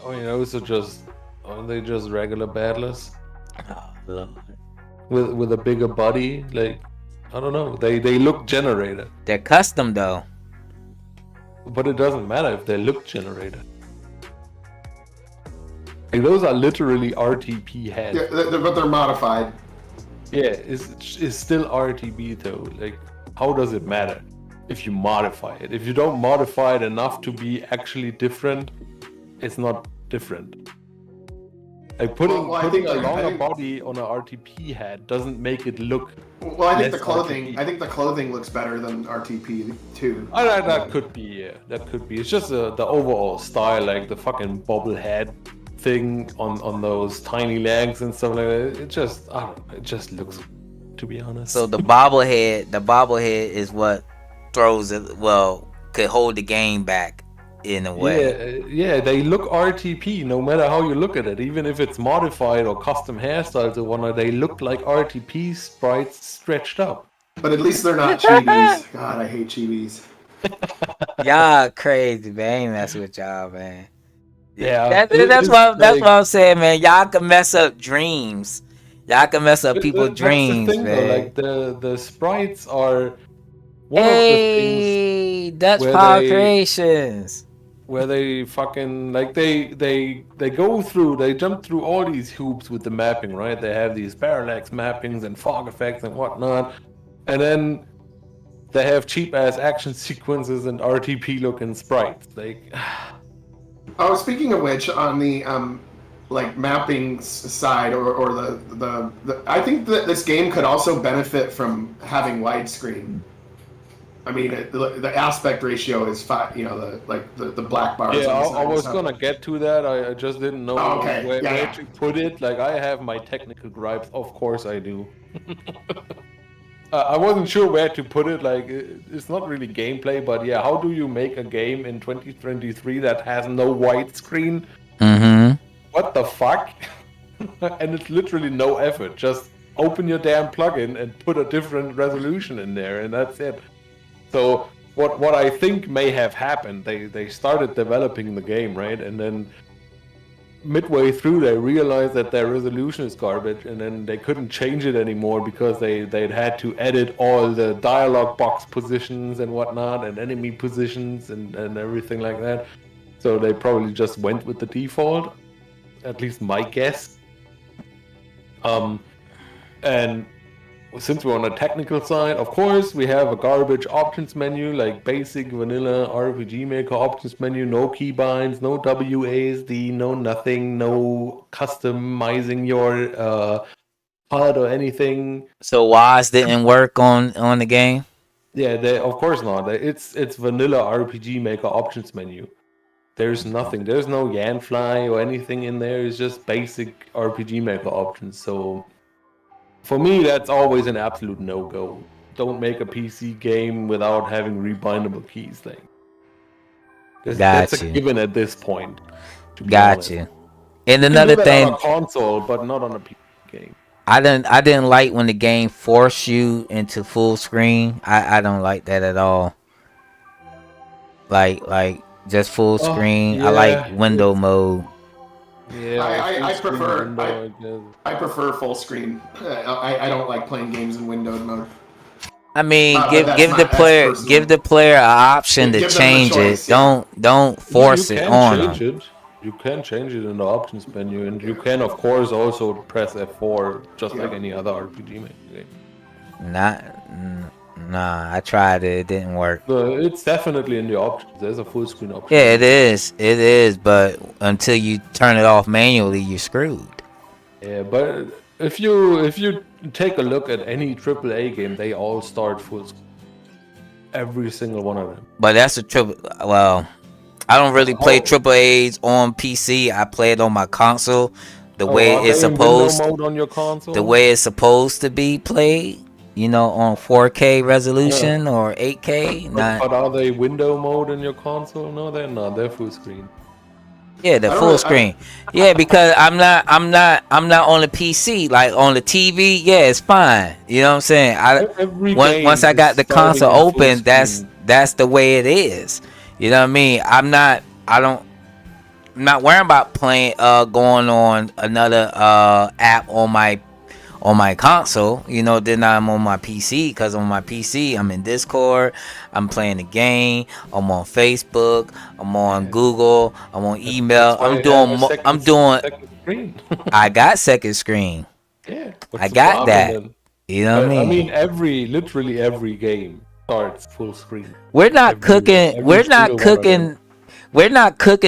I mean, those are just aren't they just regular battlers Oh Lord. with a bigger body? Like I don't know. They look generated, They're custom though. but it doesn't matter if they look generated. Like those are literally RTP heads. Yeah, but they're modified. Yeah, it's still RTB though. Like, how does it matter if you modify it? If you don't modify it enough to be actually different, it's not different. Like putting a longer body on an RTP head doesn't make it look. Well, I think the less clothing. RTP. I think the clothing looks better than RTP too. That could be, yeah. That could be. It's just the overall style, like the fucking bobblehead thing on those tiny legs and stuff like that. It just, I don't know. It just looks, to be honest. So the bobblehead is what throws it. Well, could hold the game back in a way. Yeah, they look RTP no matter how you look at it. Even if it's modified or custom hairstyles or whatnot, they look like RTP sprites stretched up. But at least they're not chibis. God, I hate chibis. Y'all crazy, man. I ain't messing with y'all, man. Yeah, That's what I'm saying, man. Y'all can mess up dreams. Y'all can mess up people's dreams, the thing, man. though, like the sprites are one Hey, of the things Dutch where Power they- Creations. where they fucking like they jump through all these hoops with the mapping, right? They have these parallax mappings and fog effects and whatnot, and then they have cheap ass action sequences and RTP looking sprites. Like, Oh, speaking of which, on the like mapping side, or the I think that this game could also benefit from having widescreen. I mean, the aspect ratio is fine. You know, the black bars. yeah, on the side I and was stuff. gonna get to that. I just didn't know Oh, okay. where Yeah. to put it. Like, I have my technical gripes. Of course, I do. I wasn't sure where to put it. Like, it's not really gameplay, but yeah, how do you make a game in 2023 that has no widescreen? Mm-hmm. What the fuck? And it's literally no effort. Just open your damn plugin and put a different resolution in there, and that's it. So what I think may have happened, they started developing the game, right? And then midway through they realized that their resolution is garbage, and then they couldn't change it anymore because they'd had to edit all the dialogue box positions and whatnot, and enemy positions and everything like that. So they probably just went with the default, at least my guess. And since we're on the technical side, of course, we have a garbage options menu, like basic vanilla RPG Maker options menu, no keybinds, no WASD, no nothing, no customizing your HUD or anything. So WAS didn't work on the game. Yeah, of course not. It's vanilla RPG Maker options menu. There's nothing. There's no Yanfly or anything in there. It's just basic RPG Maker options. So for me, that's always an absolute no-go. Don't make a PC game without having rebindable keys. Like, that's a given at this point. Got you. And another thing, on a console, but not on a PC game. I didn't like when the game forced you into full screen. I don't like that at all. Like just full screen. Yeah, I like window mode. Yeah, I prefer full screen. I don't like playing games in windowed mode. I mean, give the player an option to change it. Don't force it on them. You can change it in the options menu, and you can, of course, also press F4 just like any other RPG game. Nah, I tried it. It didn't work. It's definitely in the options. There's a full screen option. Yeah, it is. But until you turn it off manually, you're screwed. Yeah, but if you take a look at any AAA game, they all start full screen. Every single one of them. But that's a triple. Well, I don't really play AAAs on PC. I play it on my console. The way it's supposed. Mode on your console? The way it's supposed to be played. You know, on 4K resolution or 8K. But are they window mode in your console? No, they're not. They're full screen. Yeah, the full screen. Yeah, because I'm not on the PC. Like on the TV, yeah, it's fine. You know what I'm saying? Once I got the console open, that's the way it is. You know what I mean? I'm not worrying about playing going on another app on my console, you know. Then I'm on my PC, because on my PC I'm in Discord, I'm playing the game, I'm on Facebook, I'm on Google, I'm on email, I'm doing I got second screen. Yeah, I got that. Then? You know what I mean? I mean, literally every game starts full screen. We're not cooking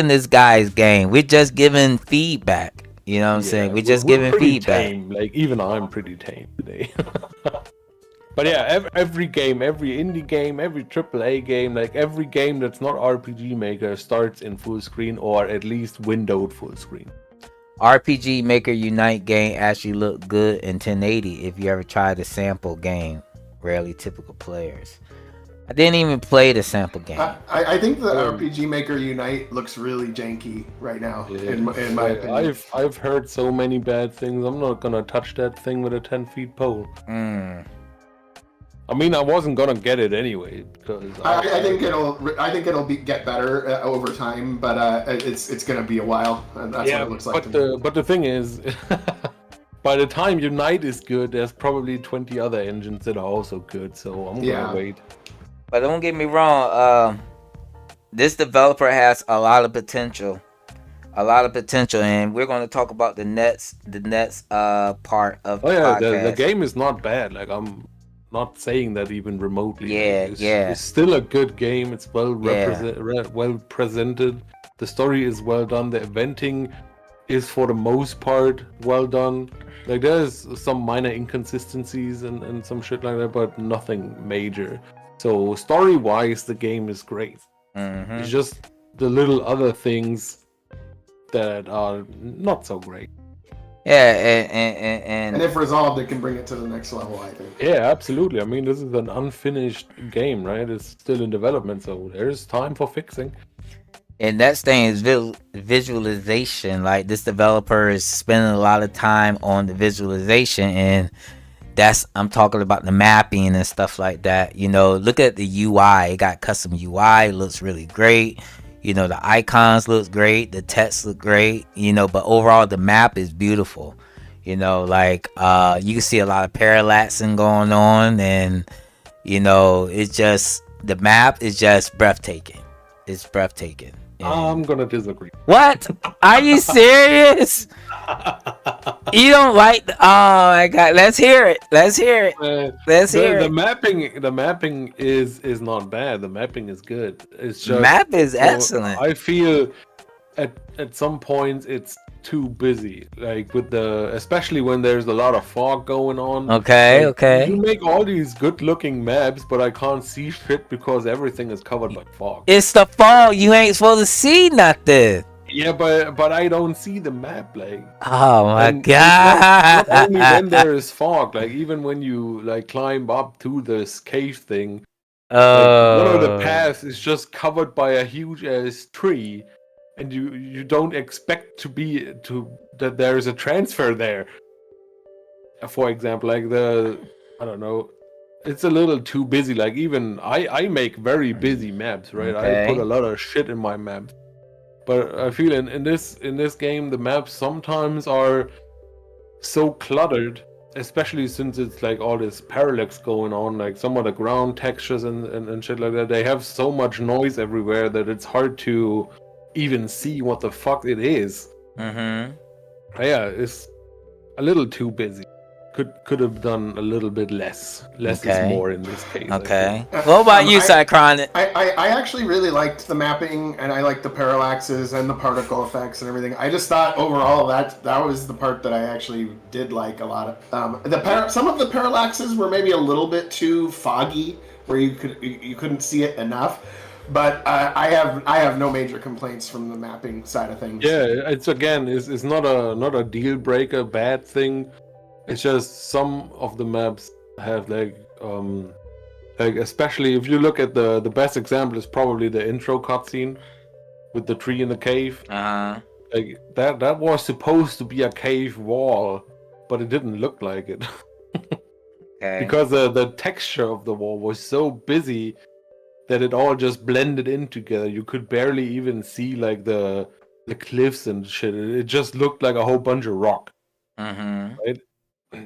this guy's game. We're just giving feedback. You know what I'm saying? We're just giving feedback. Tame. Like, even I'm pretty tame today. But yeah, every game, every indie game, every AAA game, like every game that's not RPG Maker starts in full screen, or at least windowed full screen. RPG Maker Unite game actually looked good in 1080 if you ever tried the sample game. Rarely typical players. I didn't even play the sample game. I think the RPG Maker Unite looks really janky right now, in my opinion. I've heard so many bad things. I'm not gonna touch that thing with a 10-foot pole. I mean, I wasn't gonna get it anyway because I think it'll get better over time, but it's gonna be a while. And that's what it looks like. But the thing is, by the time Unite is good, there's probably 20 other engines that are also good. So I'm gonna wait. But don't get me wrong, this developer has a lot of potential, and we're going to talk about the next part of the podcast. The game is not bad. Like, I'm not saying that even remotely. It's still a good game. It's well presented. The story is well done. The eventing is for the most part well done. Like, there's some minor inconsistencies and some shit like that, but nothing major. So story-wise, the game is great. It's just the little other things that are not so great. Yeah, And if resolved, it can bring it to the next level, I think. Yeah, absolutely. I mean, this is an unfinished game, right? It's still in development, so there's time for fixing. and that thing is visualization. Like this developer is spending a lot of time on the visualization, and I'm talking about the mapping and stuff like that. You know, look at the UI. It got custom UI. It looks really great. You know, the icons look great. The text look great. You know, but overall the map is beautiful. You know, like you can see a lot of parallaxing going on, and you know, it's just the map is just breathtaking. It's breathtaking. I'm gonna disagree. What? Are you serious? You don't like oh my god, let's hear it. Let's hear it. Let's hear it. The mapping is not bad. The mapping is good. It's just Map is excellent. I feel at some points it's too busy. Like with especially when there's a lot of fog going on. Okay, like, okay. You make all these good looking maps, but I can't see shit because everything is covered by fog. It's the fog. You ain't supposed to see nothing. Yeah, but I don't see the map, like. Oh my And god! not only when there is fog, like even when you like climb up to this cave thing, like, one of the paths is just covered by a huge ass tree, and you don't expect that there is a transfer there. For example, like I don't know, it's a little too busy. Like even I make very busy maps, right? Okay. I put a lot of shit in my maps. But I feel in this game the maps sometimes are so cluttered, especially since it's like all this parallax going on, like some of the ground textures and shit like that. They have so much noise everywhere that it's hard to even see what the fuck it is. Mm-hmm. Yeah, it's a little too busy. Could have done a little bit less. Less is more in this case. Okay. What about you, Cychronic? I actually really liked the mapping, and I liked the parallaxes and the particle effects and everything. I just thought overall that was the part that I actually did like a lot of. Some of the parallaxes were maybe a little bit too foggy, where you couldn't see it enough. But I have no major complaints from the mapping side of things. Yeah, it's not a deal breaker, bad thing. It's just some of the maps have like especially if you look at the best example is probably the intro cutscene with the tree in the cave. Uh-huh. Like that was supposed to be a cave wall, but it didn't look like it. Okay. Because the texture of the wall was so busy that it all just blended in together. You could barely even see like the cliffs and shit. It just looked like a whole bunch of rock. Mm-hmm. Right?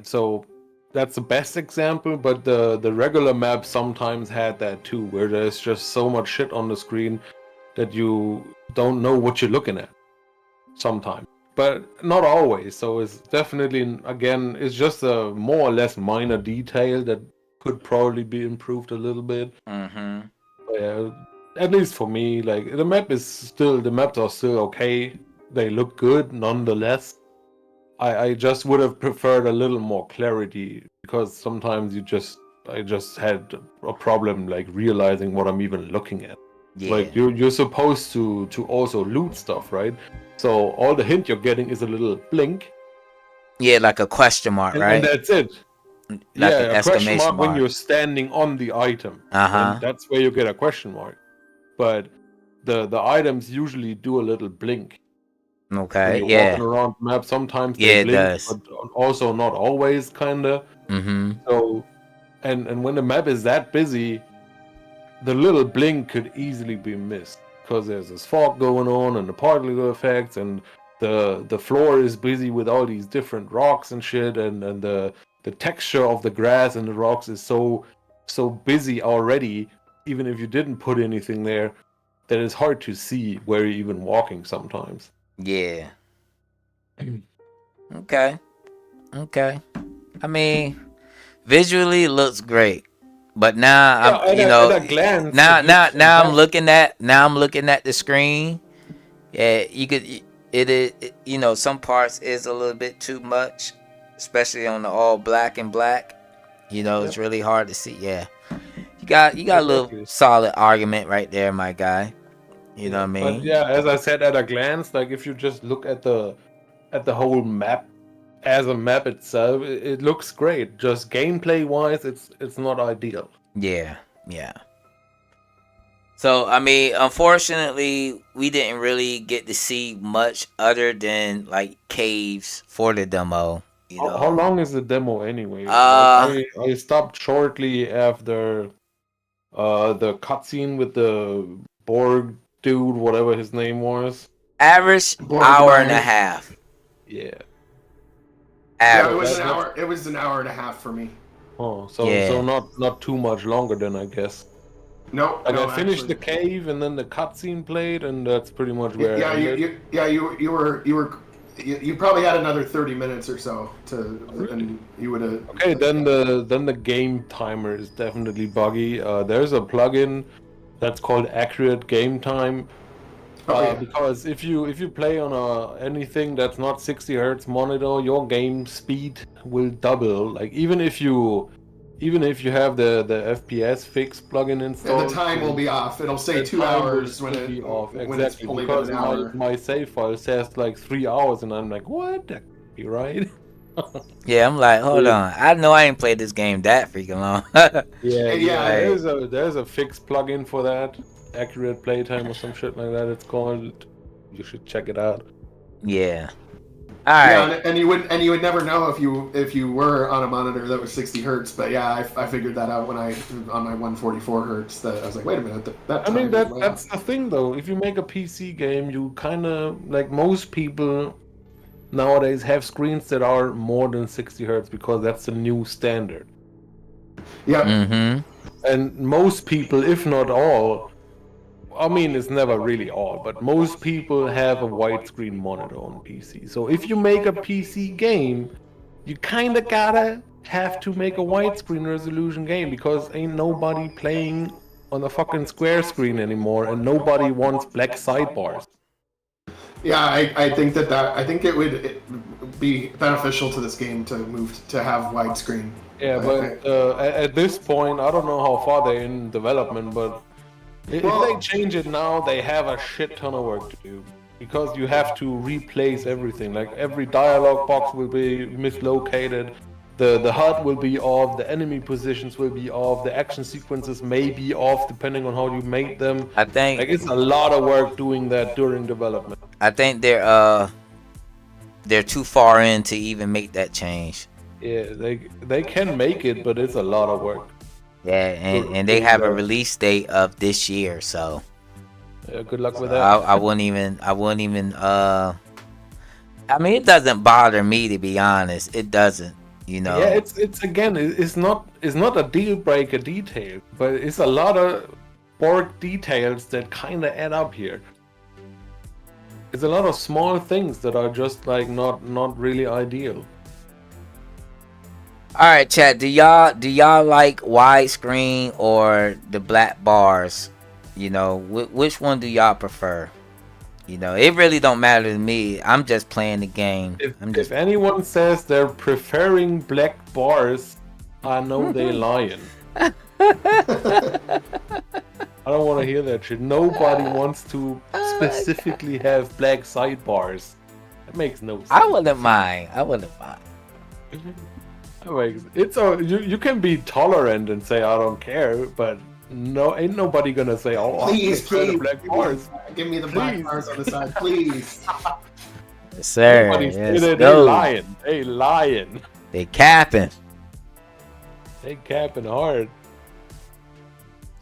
So that's the best example, but the regular map sometimes had that too, where there's just so much shit on the screen that you don't know what you're looking at sometimes, but not always. So it's definitely, again, it's just a more or less minor detail that could probably be improved a little bit. Mm-hmm. Yeah, at least for me, like the maps are still okay. They look good nonetheless. I just would have preferred a little more clarity, because sometimes I just had a problem like realizing what I'm even looking at. Yeah. Like you're supposed to also loot stuff, right? So all the hint you're getting is a little blink. Yeah, like a question mark, right? And that's it. Like yeah, an a question exclamation mark when mark. you're standing on the item. Uh-huh. And that's where you get a question mark. But the items usually do a little blink. Okay, When you're yeah. walking around the map, sometimes Yeah, they it blink, does. but also not always, kinda. Mm-hmm. So, and when the map is that busy, the little blink could easily be missed, because there's this fog going on and the particle effects, and the floor is busy with all these different rocks and shit, and the texture of the grass and the rocks is so busy already, even if you didn't put anything there, that it's hard to see where you're even walking sometimes. Yeah. Okay. I mean, visually it looks great, but now I'm at a glance, now I'm looking at the screen. Yeah, you could it you know, some parts is a little bit too much, especially on the all black and black. You know, it's really hard to see. Yeah, you got a little solid argument right there, my guy. You know what I mean? But yeah, as I said, at a glance, like if you just look at the whole map as a map itself, it looks great. Just gameplay wise, it's not ideal. Yeah. So I mean, unfortunately, we didn't really get to see much other than like caves for the demo. You know, How long is the demo anyway? Uh, I stopped shortly after the cutscene with the Borg dude, whatever his name was. average Borg hour and a guy. half. Yeah. Yeah, it Average. was an hour. It was an hour and a half for me. Oh, so Yeah. not too much longer then, I guess. No, Like no, I finished actually. the cave and then the cutscene played, and that's pretty much where Yeah, it ended. you probably had another 30 minutes or so and you would have. Okay, then the game timer is definitely buggy. There's a plugin that's called Accurate Game Time. Because if you play on anything that's not 60 hertz monitor, your game speed will double. Like even if you have the FPS fix plugin installed, the time will be off. It'll say the 2 time will hours still when be off. when it's Exactly, only been because an hour. my save file says like 3 hours, and I'm like, what? That could be right. Yeah, I'm like, hold on. I know I ain't played this game that freaking long. Yeah. There's a fixed plugin for that. Accurate playtime or some shit like that. It's called. You should check it out. Yeah. All right. Yeah, and you would never know if you were on a monitor that was 60 hertz. But yeah, I figured that out when I on my 144 hertz. That I was like, wait a minute, that I mean time is way that's off. the thing though. If you make a PC game, you kind of like most people nowadays have screens that are more than 60 hertz because that's the new standard. Yep. Mm-hmm. And most people, if not all, I mean, it's never really all, but most people have a widescreen monitor on PC. So if you make a PC game, you kind of gotta have to make a widescreen resolution game because ain't nobody playing on a fucking square screen anymore, and nobody wants black sidebars. Yeah, I think I think it would be beneficial to this game to move to have widescreen. Yeah, but at this point, I don't know how far they're in development, but if they change it now, they have a shit ton of work to do. Because you have to replace everything. Like every dialogue box will be mislocated, the HUD will be off, the enemy positions will be off, the action sequences may be off depending on how you made them. I think Like it's a lot of work doing that during development. I think they're too far in to even make that change. Yeah, they can make it, but it's a lot of work. Yeah, and they have a release date of this year, so Good luck with that. I wouldn't even I mean, it doesn't bother me, to be honest. It doesn't, you know. Yeah, it's again, it's not a deal breaker detail, but it's a lot of Borg details that kind of add up here. It's a lot of small things that are just like not really ideal. All right, chat. Do y'all like widescreen or the black bars? You know, which one do y'all prefer? You know, it really don't matter to me. I'm just playing the game. If anyone says they're preferring black bars, I know they lying. I don't want to hear that shit. Nobody wants to specifically have black sidebars. That makes no sense. I wouldn't mind. It's you can be tolerant and say I don't care, but no, ain't nobody gonna say, oh, please, the black bars. Give me the black bars on the side, please. Yes, sir. Nobody's- Yes, they no. lying. They lying. They capping. They capping hard.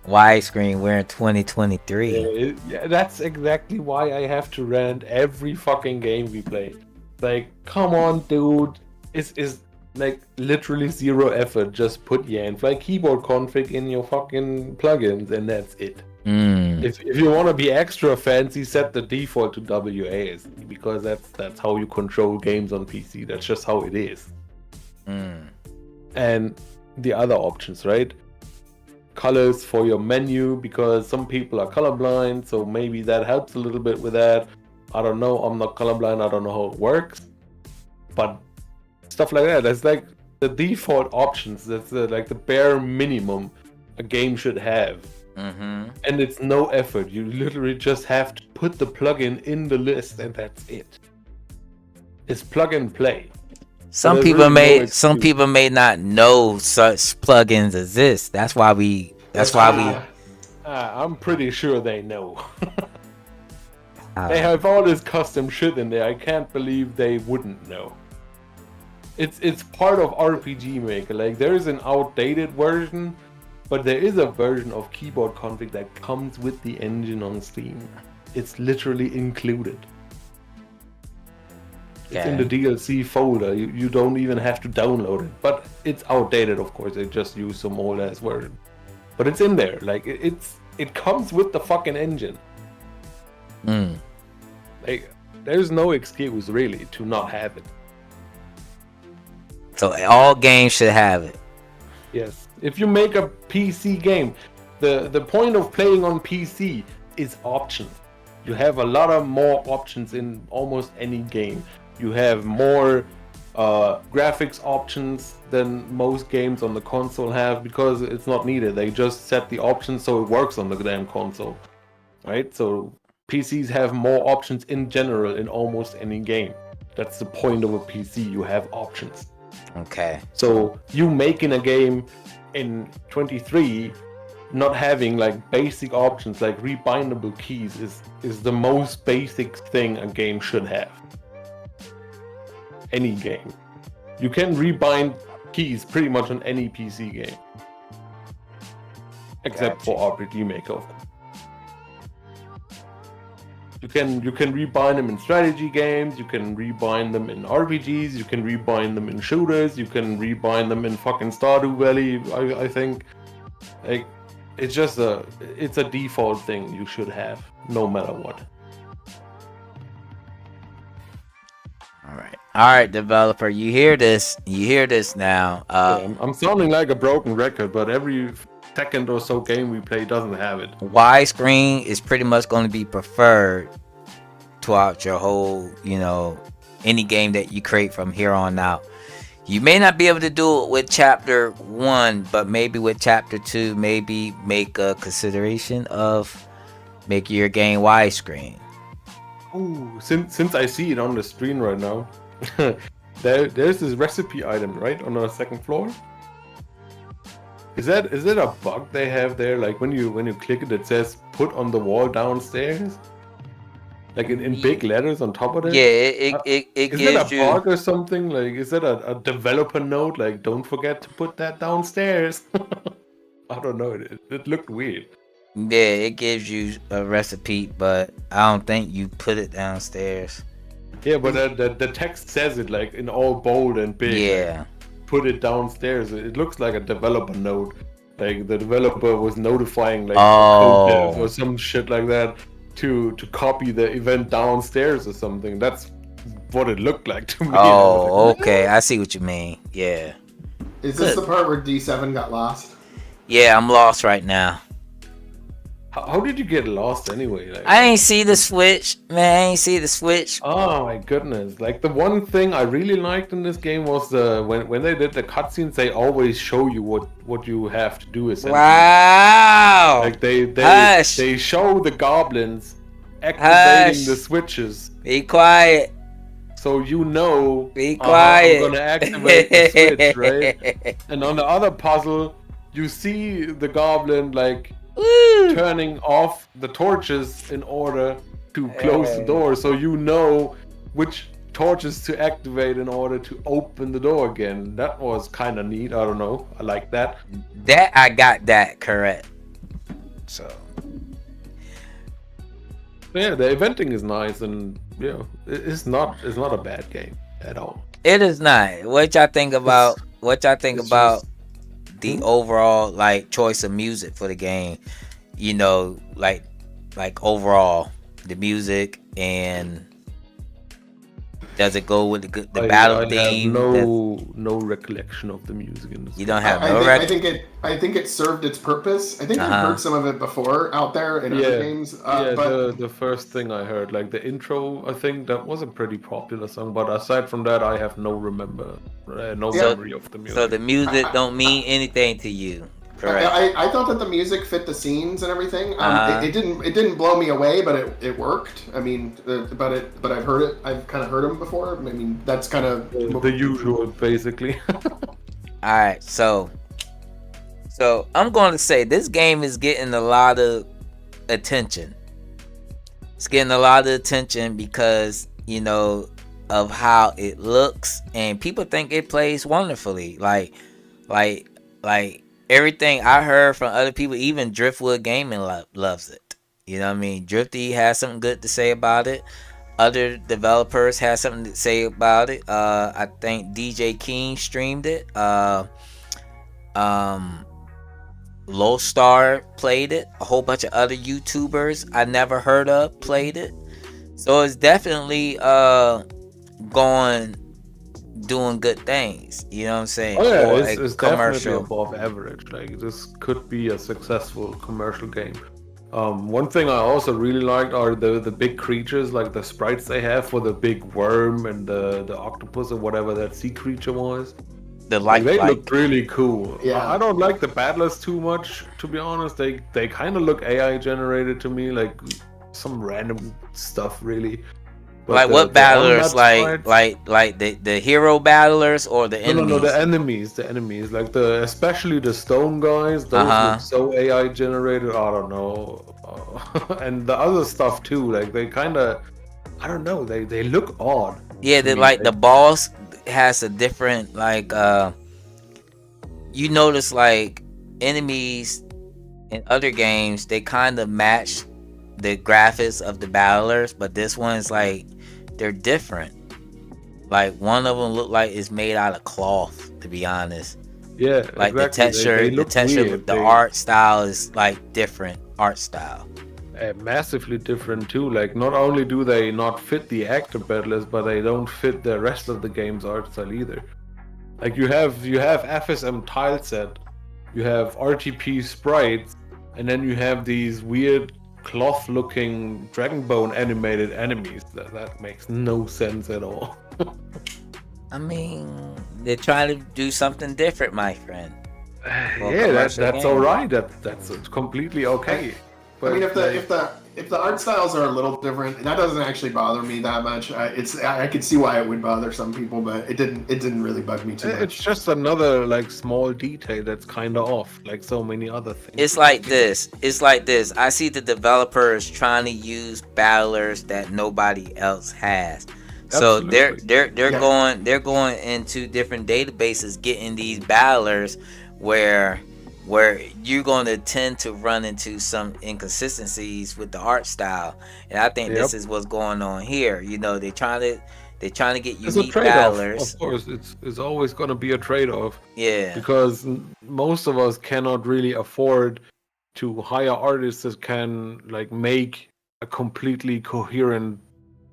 Widescreen. We're in 2023. Yeah, that's exactly why I have to rant every fucking game we play. Like, come on, dude. It's like literally zero effort. Just put Yanfly keyboard config in your fucking plugins, and that's it. If you want to be extra fancy, set the default to WASD because that's how you control games on PC. That's just how it is. And the other options, right? Colors for your menu, because some people are colorblind, so maybe that helps a little bit with that. I don't know. I'm not colorblind. I don't know how it works, but stuff like that. That's like the default options. That's like the bare minimum a game should have. And it's no effort. You literally just have to put the plugin in the list, and that's it. It's plug and play. Some there's people really no some excuse. people may not know such plugins exist. That's why we I'm pretty sure they know. uh, They have all this custom shit in there. I can't believe they wouldn't know. It's part of RPG Maker. Like, there is an outdated version, but there is a version of keyboard config that comes with the engine on Steam. It's literally included. It's in the DLC folder. You don't even have to download it. But it's outdated, of course. They just use some old ass version. But it's in there. Like, it comes with the fucking engine. Like, there's no excuse really to not have it. So all games should have it. Yes. If you make a PC game, the point of playing on PC is options. You have a lot of more options in almost any game. You have more graphics options than most games on the console have, because it's not needed. They just set the options so it works on the damn console. Right? So PCs have more options in general in almost any game. That's the point of a PC. You have options. Okay. So you making a game in 23 not having like basic options like rebindable keys is the most basic thing a game should have. Any game. You can rebind keys pretty much on any PC game. Except for RPG Maker, of course. You can rebind them in strategy games, you can rebind them in RPGs, you can rebind them in shooters, you can rebind them in fucking Stardew Valley, I think. Like, it's just it's a default thing you should have, no matter what. Alright, developer, you hear this now. I'm sounding like a broken record, but every second or so game we play doesn't have it. Widescreen is pretty much going to be preferred throughout your whole, any game that you create from here on out. You may not be able to do it with chapter 1, but maybe with chapter 2, maybe make a consideration of making your game widescreen. Ooh, since I see it on the screen right now, there's this recipe item right on the second floor. Is that a bug they have there? Like when you click it, it says "put on the wall downstairs," like in big letters on top of it. Yeah, it is gives that a you bug or something? Like, is that a developer note? Like, don't forget to put that downstairs. I don't know. It looked weird. Yeah, it gives you a recipe, but I don't think you put it downstairs. Yeah, but the text says it like in all bold and big. Yeah. Like, put it downstairs. It looks like a developer note. Like the developer was notifying like code dev or some shit like that to copy the event downstairs or something. That's what it looked like to me. Oh, okay. I see what you mean. Yeah. Is this the part where D7 got lost? Yeah, I'm lost right now. How did you get lost anyway? Like, I ain't see the switch, man. I ain't see the switch. Oh my goodness! Like the one thing I really liked in this game was when they did the cutscenes, they always show you what you have to do. Essentially, wow! Like they show the goblins activating the switches. Be quiet. So you know, be quiet. I'm gonna activate the switch, right? And on the other puzzle, you see the goblin like. Woo. Turning off the torches in order to close the door, so you know which torches to activate in order to open the door again. That was kind of neat. I don't know. I like that. That I got that correct. So yeah, the eventing is nice, and it's not a bad game at all. It is not. What y'all think about? The overall like choice of music for the game, like overall the music, and does it go with the battle theme? No recollection of the music in this. You don't have I think it served its purpose. I think I've heard some of it before out there in other games. But the first thing I heard, like the intro, I think that was a pretty popular song. But aside from that, I have no memory of the music. So the music don't mean anything to you, Correct. I thought that the music fit the scenes and everything. It didn't blow me away, but it worked. I mean, but I've heard it. I've kind of heard them before. I mean, that's kind of the usual, basically. All right, so I'm going to say this game is getting a lot of attention. It's getting a lot of attention because, you know, of how it looks, and people think it plays wonderfully. Like everything I heard from other people, even Driftwood Gaming loves it. You know what I mean? Drifty has something good to say about it. Other developers have something to say about it. I think DJ King streamed it. Low Star played it. A whole bunch of other YouTubers I never heard of played it. So it's definitely doing good things. You know what I'm saying? Oh yeah, Or it's definitely above average. Like, this could be a successful commercial game. One thing I also really liked are the big creatures, like the sprites they have for the big worm and the octopus or whatever that sea creature was. They looked really cool. Yeah. I don't like the battlers too much, to be honest. They kind of look AI generated to me, like some random stuff, really. But like what battlers? Like the hero battlers or the enemies? No, the enemies. Like especially the stone guys. Those look so AI generated. I don't know. And the other stuff too. Like they kind of, I don't know. They look odd. Yeah, they like the boss has a different like. You notice like enemies in other games, they kind of match the graphics of the battlers, but this one's like they're different. Like one of them look like it's made out of cloth, to be honest. Yeah, like exactly. the texture, the art style is like different art style. Massively different too. Like not only do they not fit the active battlers, but they don't fit the rest of the game's art style either. Like you have FSM tile set, you have RTP sprites, and then you have these weird cloth-looking dragon bone animated enemies. That makes no sense at all. I mean, they're trying to do something different, my friend. Yeah, that's all right. That's completely okay. But I mean, if the art styles are a little different, that doesn't actually bother me that much. I could see why it would bother some people, but it didn't really bug me too much. It's just another like small detail that's kind of off, like so many other things. It's like this. I see the developers trying to use battlers that nobody else has. So they're going into different databases, getting these battlers where you're going to tend to run into some inconsistencies with the art style, and I think this is what's going on here. You know, they're trying to get unique battlers. Of course, it's always going to be a trade-off. Yeah, because most of us cannot really afford to hire artists that can like make a completely coherent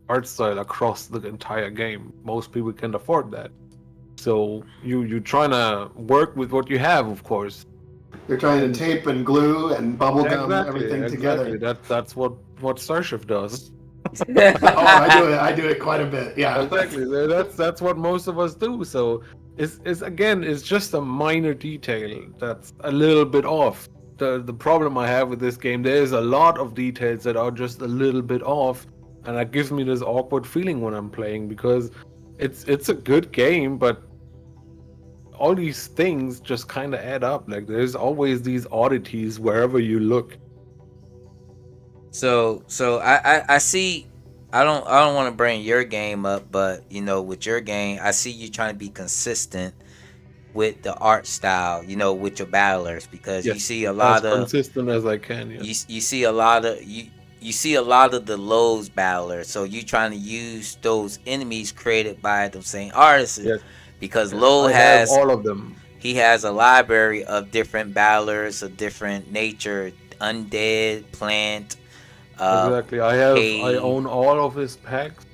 art style across the entire game. Most people can't afford that. So you're trying to work with what you have, of course. They're trying to tape and glue and bubble gum everything together. That's what Starshift does. I do it quite a bit. Yeah, exactly. That's what most of us do. So it's just a minor detail that's a little bit off. The problem I have with this game, there's a lot of details that are just a little bit off, and that gives me this awkward feeling when I'm playing, because it's a good game, but all these things just kind of add up. Like there's always these oddities wherever you look. So I see. I don't want to bring your game up, but you know, with your game, I see you trying to be consistent with the art style. You know, with your battlers, because you see a lot of consistent as I can. Yes. You see a lot of you see a lot of the Lowe's battlers. So you trying to use those enemies created by the same artists. Yes. Because Lowe has all of them. He has a library of different battlers of different nature, undead, plant. Exactly. I own all of his packs,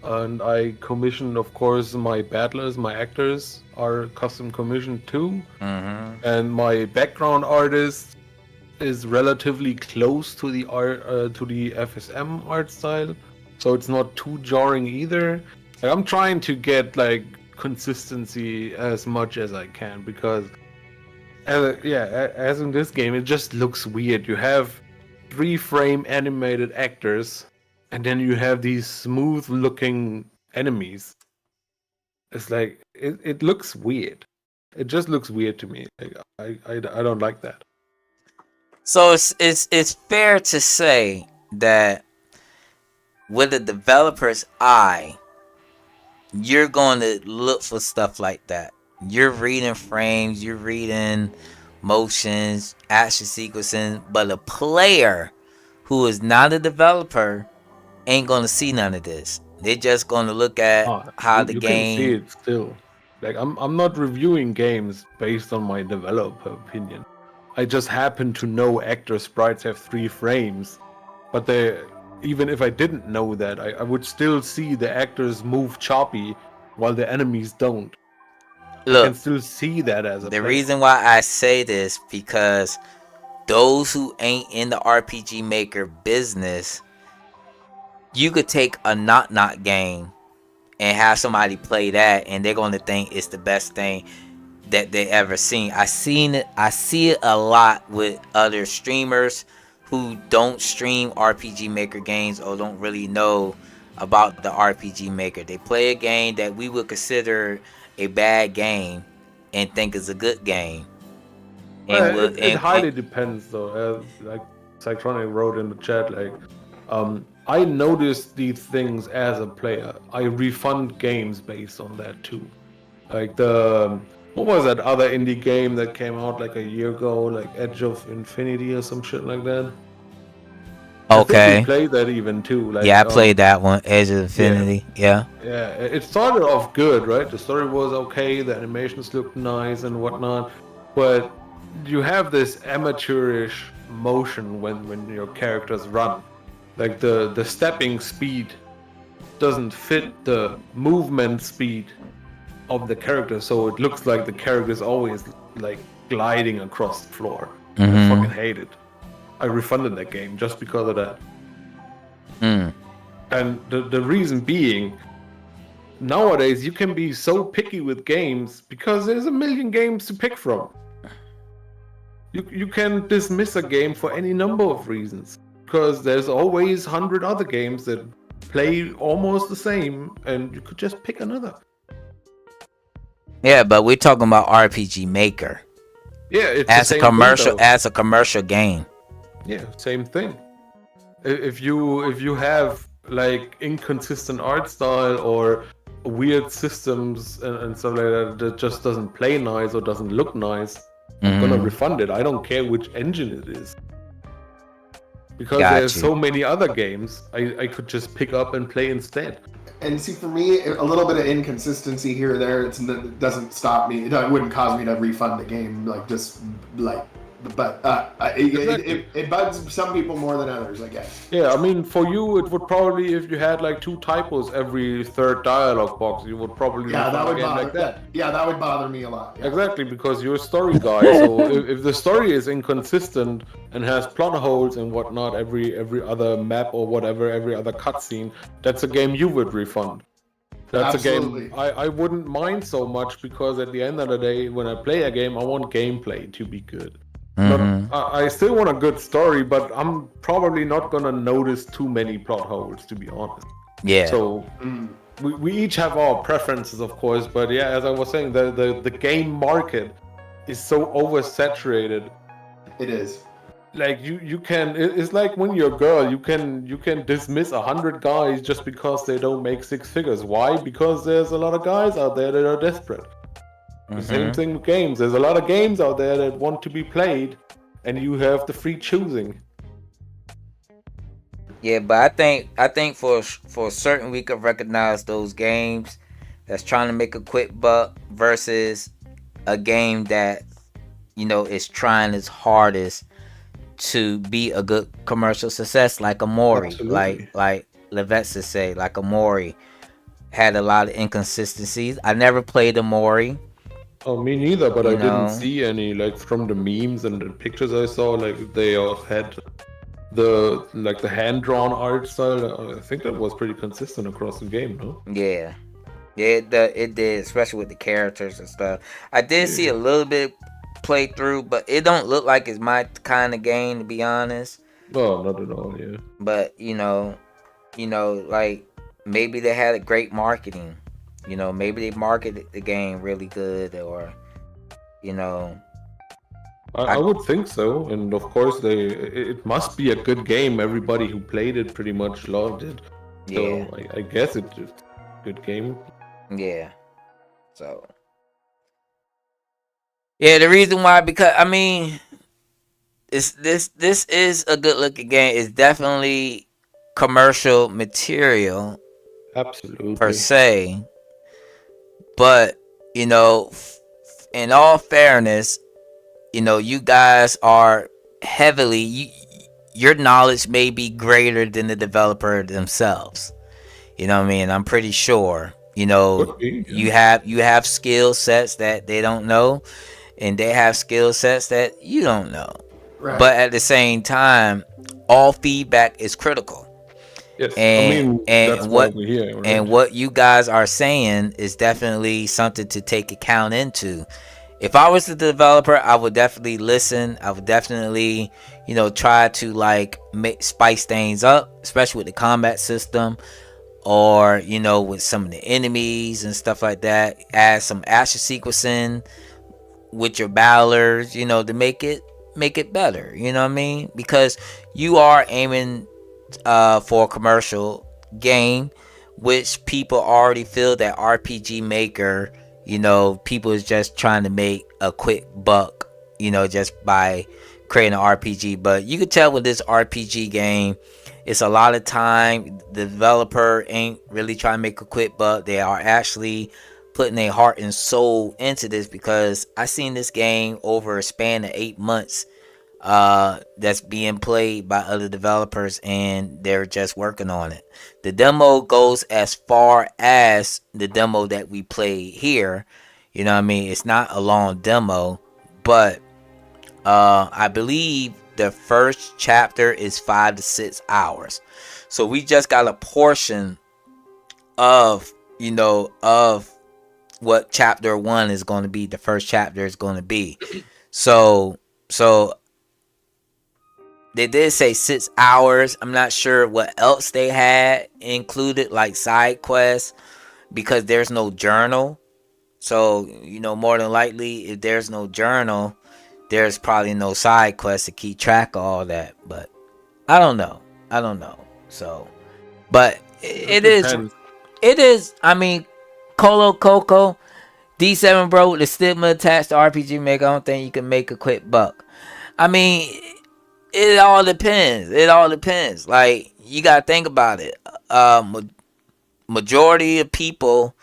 and I commissioned, of course, my battlers, my actors are custom commissioned too, and my background artist is relatively close to the FSM art style, so it's not too jarring either. Like, I'm trying to get like consistency as much as I can, because As in this game, it just looks weird. You have 3-frame animated actors, and then you have these smooth-looking enemies. It's like it looks weird. It just looks weird to me. Like, I don't like that. So it's fair to say that with the developer's eye, you're going to look for stuff like that. You're reading frames, you're reading motions, action sequencing, but a player who is not a developer ain't going to see none of this. They're just going to look at how the you game. can see it still. Like I'm not reviewing games based on my developer opinion. I just happen to know actor sprites have 3 frames, but even if I didn't know that, I would still see the actors move choppy while the enemies don't. Look, I can still see that as a the player. reason why I say this, because those who ain't in the RPG Maker business, you could take a knock game and have somebody play that, and they're going to think it's the best thing that they ever seen. I see it a lot with other streamers who don't stream RPG Maker games or don't really know about the RPG Maker. They play a game that we would consider a bad game and think is a good game. It highly depends though. Like Cyctronic wrote in the chat, like I noticed these things as a player. I refund games based on that too. Like what was that other indie game that came out like a year ago, like Edge of Infinity or some shit like that? Okay. I think we played that even too. Like, yeah, I played that one, Edge of Infinity. Yeah. Yeah, it started off good, right? The story was okay, the animations looked nice and whatnot, but you have this amateurish motion when your characters run. Like the stepping speed doesn't fit the movement speed of the character, so it looks like the character is always like gliding across the floor. I fucking hate it. I refunded that game just because of that. And the reason being, nowadays you can be so picky with games because there's a million games to pick from. You can dismiss a game for any number of reasons because there's always 100 other games that play almost the same, and you could just pick another. Yeah, but we're talking about RPG Maker. Yeah, it's as the a same commercial, thing, as a commercial game. Yeah, same thing. If you have like inconsistent art style or weird systems and stuff like that just doesn't play nice or doesn't look nice, I'm gonna refund it. I don't care which engine it is. Because there's so many other games I could just pick up and play instead. And see, for me, a little bit of inconsistency here or there, it doesn't stop me. It wouldn't cause me to refund the game, but it bugs some people more than others, I guess. Yeah, I mean, for you, it would probably, if you had like 2 typos every third dialogue box, you would probably that would bother me a lot. Yeah. Exactly, because you're a story guy. So if the story is inconsistent and has plot holes and whatnot, every other map or whatever, every other cutscene, that's a game you would refund. That's Absolutely. A game I wouldn't mind so much, because at the end of the day, when I play a game, I want gameplay to be good. I still want a good story, but I'm probably not gonna notice too many plot holes, to be honest. Yeah. So we each have our preferences, of course, but yeah, as I was saying, the game market is so oversaturated. It is. Like you can, it's like when you're a girl, you can dismiss 100 guys just because they don't make 6 figures. Why? Because there's a lot of guys out there that are desperate. The same thing with games. There's a lot of games out there that want to be played, and you have the free choosing. Yeah, but I think for certain we could recognize those games that's trying to make a quick buck versus a game that, is trying its hardest to be a good commercial success, like Amori. Absolutely. Like Levetsa say, like Amori had a lot of inconsistencies. I never played Amori. Oh, me neither, but I didn't see any, like, from the memes and the pictures I saw, like, they all had the hand-drawn art style. I think that was pretty consistent across the game, no? Yeah. Yeah, it did, especially with the characters and stuff. I did see a little bit play through, but it don't look like it's my kind of game, to be honest. No, not at all. Yeah. But like maybe they had a great marketing. Maybe they marketed the game really good, or I would think so, and of course it must be a good game. Everybody who played it pretty much loved it. Yeah. So I guess it's a good game. Yeah. So yeah, the reason why, because I mean, this is a good looking game. It's definitely commercial material Absolutely. per se, but in all fairness, you guys are heavily, your knowledge may be greater than the developer themselves. You know what I mean? I'm pretty sure. You have skill sets that they don't know, and they have skill sets that you don't know. Right. But at the same time, all feedback is critical. Yes, And that's why we're here, right? and what you guys are saying is definitely something to take account into. If I was the developer, I would definitely listen. I would definitely, try to spice things up, especially with the combat system, or with some of the enemies and stuff like that. Add some action sequencing with your battlers, to make it better. You know what I mean? Because you are aiming for a commercial game, which people already feel that RPG Maker, people is just trying to make a quick buck, just by creating an RPG. But you can tell with this RPG game, it's a lot of time. The developer ain't really trying to make a quick buck. They are actually putting their heart and soul into this, because I seen this game over a span of 8 months that's being played by other developers, and they're just working on it. The demo goes as far as the demo that we played here. You know what I mean? It's not a long demo, but I believe the first chapter is 5 to 6 hours. So we just got a portion of of what chapter 1 is going to be. The first chapter is going to be. So they did say 6 hours. I'm not sure what else they had included, like side quests, because there's no journal. So, more than likely, if there's no journal, there's probably no side quests to keep track of all that. But I don't know. So, but it is. I mean, Colo Coco, D7 bro, with the stigma attached to RPG Maker, I don't think you can make a quick buck. I mean, it all depends. Like, you gotta think about it. Majority of people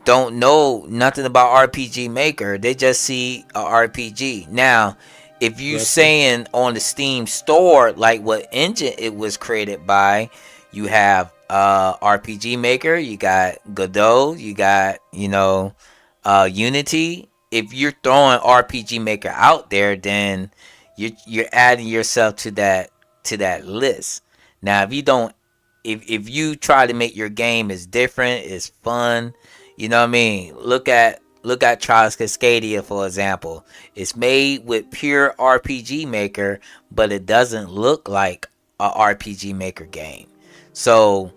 don't know nothing about RPG Maker. They just see a RPG. Now, if you saying on the Steam store, like what engine it was created by, you have RPG Maker, you got Godot, you got Unity. If you're throwing RPG Maker out there, then you're adding yourself to that list. Now, if you try to make your game is different, is fun, you know what I mean? Look at Trials Cascadia, for example. It's made with pure RPG Maker, but it doesn't look like a RPG Maker game. So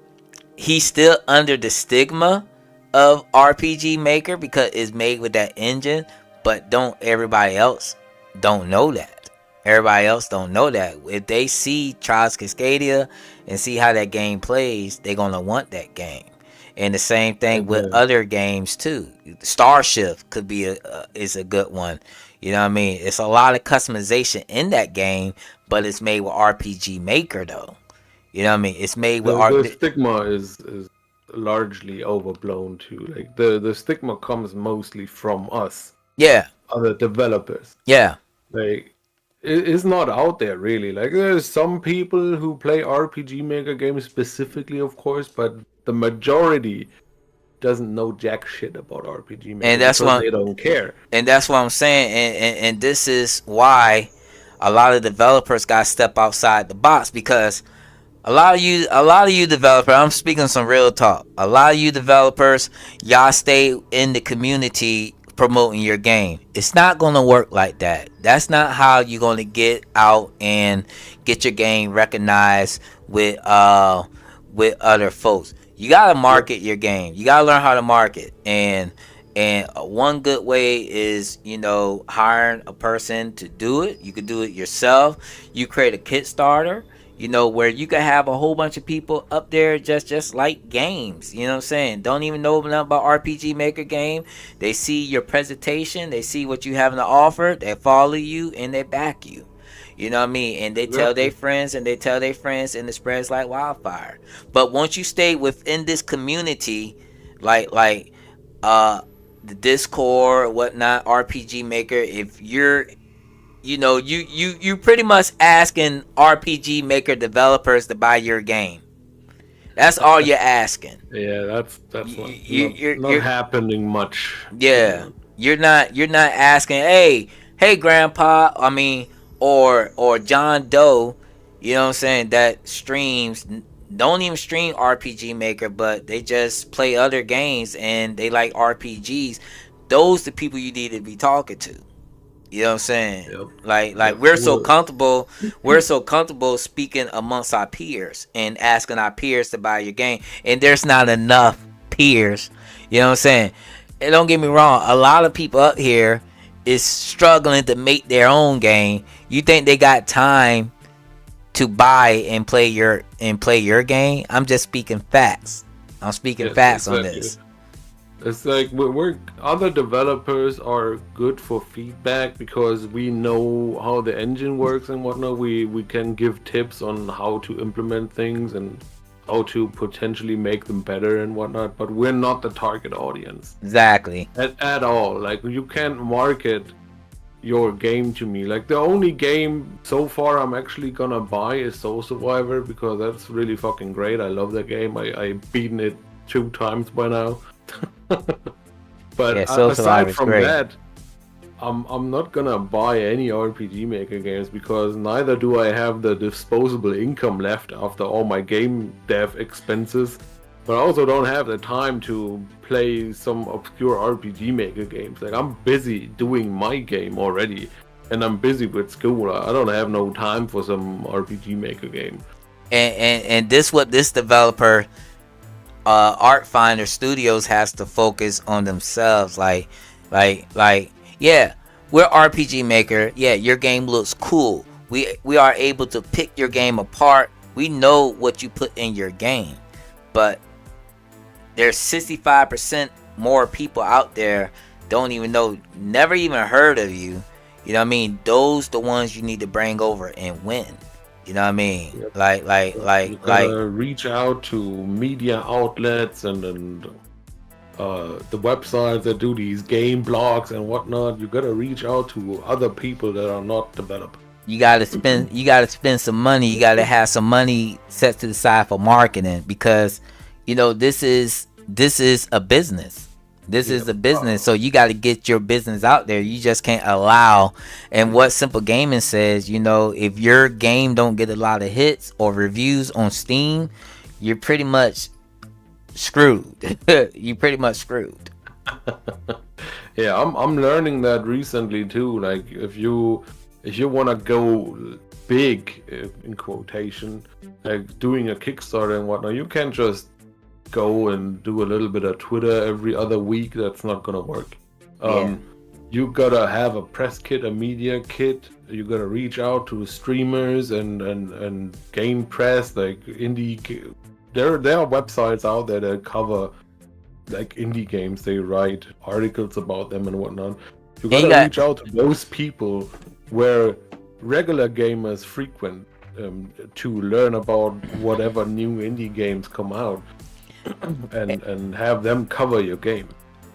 he's still under the stigma of RPG Maker because it's made with that engine, but everybody else don't know that. If they see Trials Cascadia and see how that game plays, they're gonna want that game. And the same thing with other games too. Starship could be is a good one. You know what I mean? It's a lot of customization in that game, but it's made with RPG Maker though. You know what I mean? It's made with the stigma is largely overblown too. Like the stigma comes mostly from us. Yeah. Other developers. Yeah. Like it's not out there really. Like there's some people who play RPG Maker games specifically, of course, but the majority doesn't know jack shit about RPG Maker, and that's why they don't care. And that's what I'm saying. And this is why a lot of developers got to step outside the box, because a lot of you developers, I'm speaking some real talk. A lot of you developers, y'all stay in the community promoting your game. It's not going to work like that. That's not how you're going to get out and get your game recognized with other folks. You got to market your game. You got to learn how to market. And one good way is, you know, hiring a person to do it. You could do it yourself. You create a Kickstarter, you know, where you can have a whole bunch of people up there just like games. You know what I'm saying? Don't even know nothing about RPG Maker game. They see your presentation. They see what you have to offer. They follow you and they back you. You know what I mean? And they tell their friends and they tell their friends, and it spreads like wildfire. But once you stay within this community, like the Discord, whatnot, RPG Maker, if you're, you know, you pretty much asking RPG Maker developers to buy your game. That's all you're asking. Yeah, that's not happening much. Yeah, you're not asking, hey grandpa, I mean, or John Doe, you know what I'm saying, that streams, don't even stream RPG Maker, but they just play other games and they like RPGs. Those the people you need to be talking to. You know what I'm saying? Yep. Like we're so comfortable speaking amongst our peers and asking our peers to buy your game, and there's not enough peers. You know what I'm saying? And don't get me wrong, a lot of people up here is struggling to make their own game. You think they got time to buy and play your game? I'm just speaking facts. I'm speaking facts on this. It's like we're other developers are good for feedback because we know how the engine works and whatnot. We can give tips on how to implement things and how to potentially make them better and whatnot. But we're not the target audience. Exactly. At all. Like, you can't market your game to me. Like, the only game so far I'm actually gonna buy is Soul Survivor because that's really fucking great. I love that game. I've beaten it 2 times by now. But aside from that, I'm not gonna buy any RPG Maker games because neither do I have the disposable income left after all my game dev expenses. But I also don't have the time to play some obscure RPG Maker games. Like, I'm busy doing my game already, and I'm busy with school. I don't have no time for some RPG Maker game. And this what this developer, Arcfinder Studios, has to focus on themselves. Like, yeah, we're RPG Maker. Yeah, your game looks cool. We are able to pick your game apart. We know what you put in your game, but there's 65% more people out there don't even know, never even heard of you. You know what I mean? Those the ones you need to bring over and win. You know what I mean? Yep. Like reach out to media outlets and the websites that do these game blogs and whatnot. You gotta reach out to other people that are not developers. You gotta spend some money. You gotta have some money set to the side for marketing because, you know, this is a business. This is a business, so you got to get your business out there. You just can't allow. And what Simple Gaming says, you know, if your game don't get a lot of hits or reviews on Steam, you're pretty much screwed. You're pretty much screwed. Yeah, I'm learning that recently too. Like, if you want to go big, in quotation, like doing a Kickstarter and whatnot, you can't just go and do a little bit of Twitter every other week. That's not gonna work. You gotta have a press kit, a media kit. You gotta reach out to streamers and game press, like indie. There are websites out there that cover like indie games. They write articles about them and whatnot. You gotta reach out to those people where regular gamers frequent to learn about whatever new indie games come out. and have them cover your game.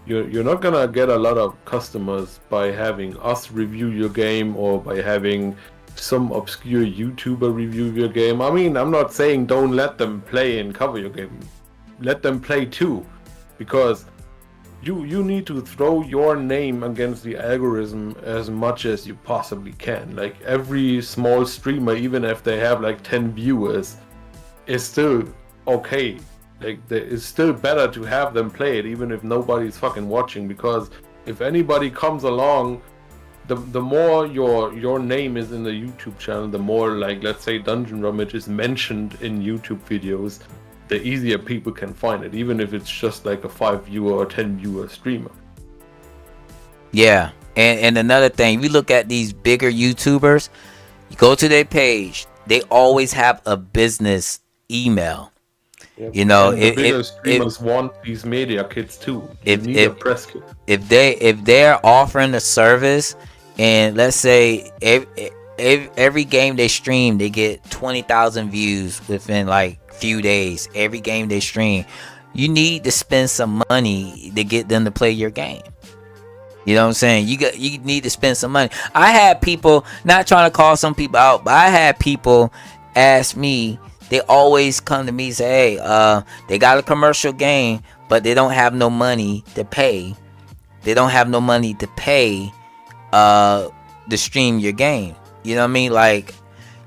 You're not gonna get a lot of customers by having us review your game or by having some obscure YouTuber review your game. I mean, I'm not saying don't let them play and cover your game. Let them play too, because you need to throw your name against the algorithm as much as you possibly can. Like, every small streamer, even if they have like 10 viewers, is still okay. Like, it's still better to have them play it even if nobody's fucking watching, because if anybody comes along, the more your name is in the YouTube channel, the more, like, let's say Dungeon Rummage is mentioned in YouTube videos, the easier people can find it, even if it's just like a 5-viewer or 10-viewer streamer. Yeah, and another thing, we look at these bigger YouTubers, you go to their page, they always have a business email. Yep. You know, and the bigger streamers want these media kits too. If a press kit. If they're offering a service, and let's say every game they stream, they get 20,000 views within like few days. Every game they stream, you need to spend some money to get them to play your game. You know what I'm saying? You need to spend some money. I had people, not trying to call some people out, but I had people ask me. They always come to me and say, hey, they got a commercial game, but they don't have no money to pay. They don't have no money to pay to stream your game. You know what I mean? Like,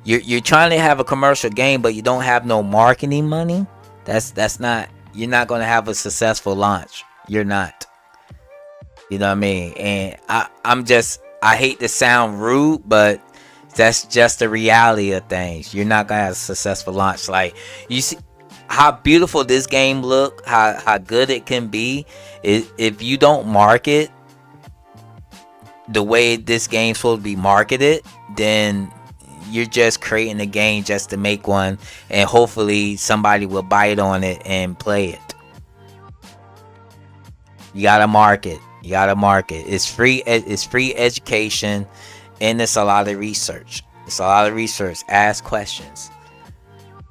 you're trying to have a commercial game, but you don't have no marketing money. That's not, you're not going to have a successful launch. You're not. You know what I mean? And I hate to sound rude, but that's just the reality of things. You're not gonna have a successful launch. Like, you see how beautiful this game look, how good it can be. If you don't market the way this game's supposed to be marketed, then you're just creating a game just to make one, and hopefully somebody will bite on it and play it. You gotta market. It's free education. And it's a lot of research. Ask questions.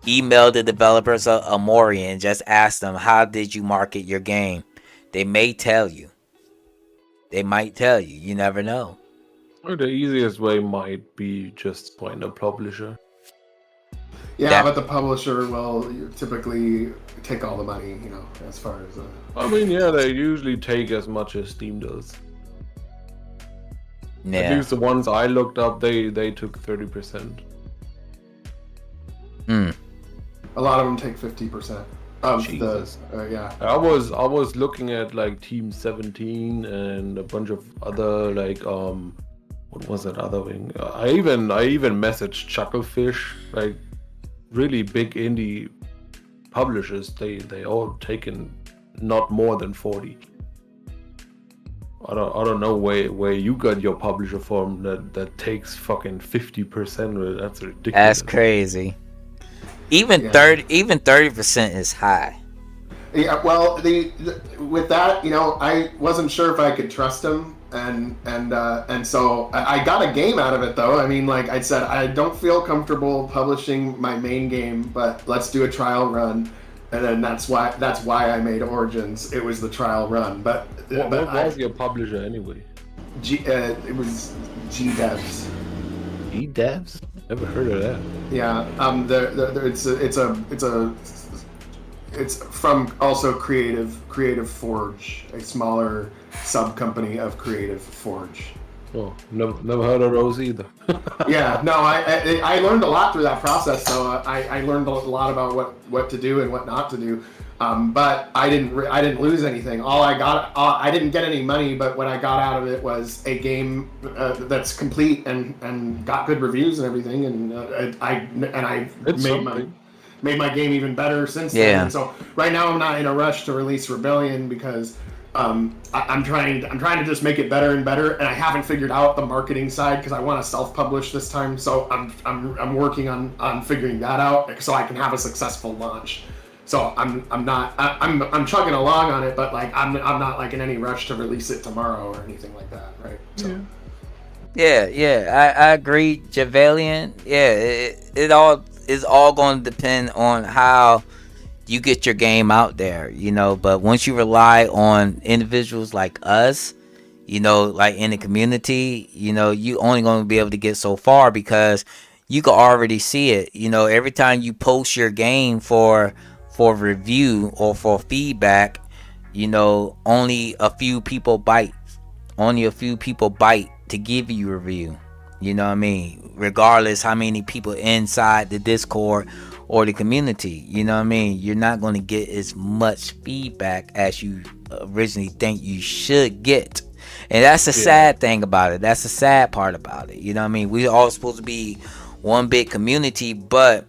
Email the developers of Moreira and just ask them, how did you market your game? They may tell you. You never know. Or the easiest way might be just find a publisher. Yeah, but the publisher will typically take all the money, you know, as far as... I mean, yeah, they usually take as much as Steam does. Yeah. At least the ones I looked up, they took 30%. A lot of them take 50% of Jesus. yeah. I was looking at like Team 17 and a bunch of other, like, what was that other thing? I even messaged Chucklefish, like really big indie publishers. They all taken not more than 40. I don't know where you got your publisher from that takes fucking 50%. That's ridiculous. That's crazy. Even 30% is high. Yeah, well, with that, you know, I wasn't sure if I could trust him, and so I got a game out of it though. I mean, like I said, I don't feel comfortable publishing my main game, but let's do a trial run. And then that's why I made Origins. It was the trial run. But what was your publisher anyway? It was G-Devs. G-Devs? Never heard of that. Yeah. It's from also Creative Forge, a smaller sub company of Creative Forge. Oh, never heard of those either. Yeah, no, I learned a lot through that process. So I learned a lot about what to do and what not to do. But I didn't lose anything. I didn't get any money, but what I got out of it was a game that's complete and got good reviews and everything. And I made my game even better since then. And so right now I'm not in a rush to release Rebellion because I'm trying to just make it better and better, and I haven't figured out the marketing side because I want to self-publish this time. So I'm working on figuring that out so I can have a successful launch. So I'm chugging along on it, but like I'm not like in any rush to release it tomorrow or anything like that, right? So. Yeah, I agree, Javalian. Yeah, it all is all going to depend on how you get your game out there, you know. But once you rely on individuals like us, you know, like in the community, you know, you only going to be able to get so far because you can already see it. You know, every time you post your game for review or for feedback, you know, only a few people bite to give you a review. You know what I mean? Regardless how many people inside the Discord or the community, you know what I mean? You're not going to get as much feedback as you originally think you should get. And that's the Yeah. sad thing about it. That's the sad part about it. You know what I mean? We all supposed to be one big community, but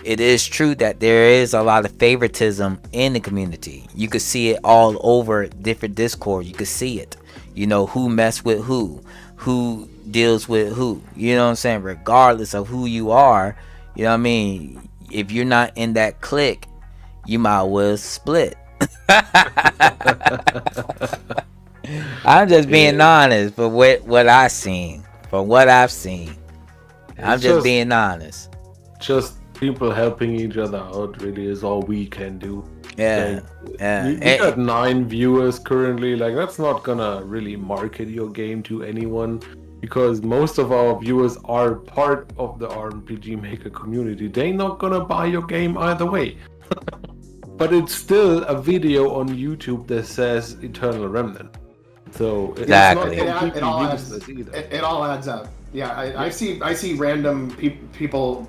it is true that there is a lot of favoritism in the community. You could see it all over different Discord. You could see it. You know, who mess with who deals with who. You know what I'm saying? Regardless of who you are, you know what I mean? If you're not in that clique, you might well split. I'm just being Yeah. honest for what I seen, for what I've seen. I'm It's just being honest. just people helping each other out really is all we can do. Yeah, Like, yeah. we got 9 viewers currently. Like, that's not gonna really market your game to anyone because most of our viewers are part of the RPG Maker community. They're not gonna buy your game either way. But it's still a video on YouTube that says Eternal Remnant. So it's Exactly. not It completely all adds. useless either. It all adds up. Yeah, I see random people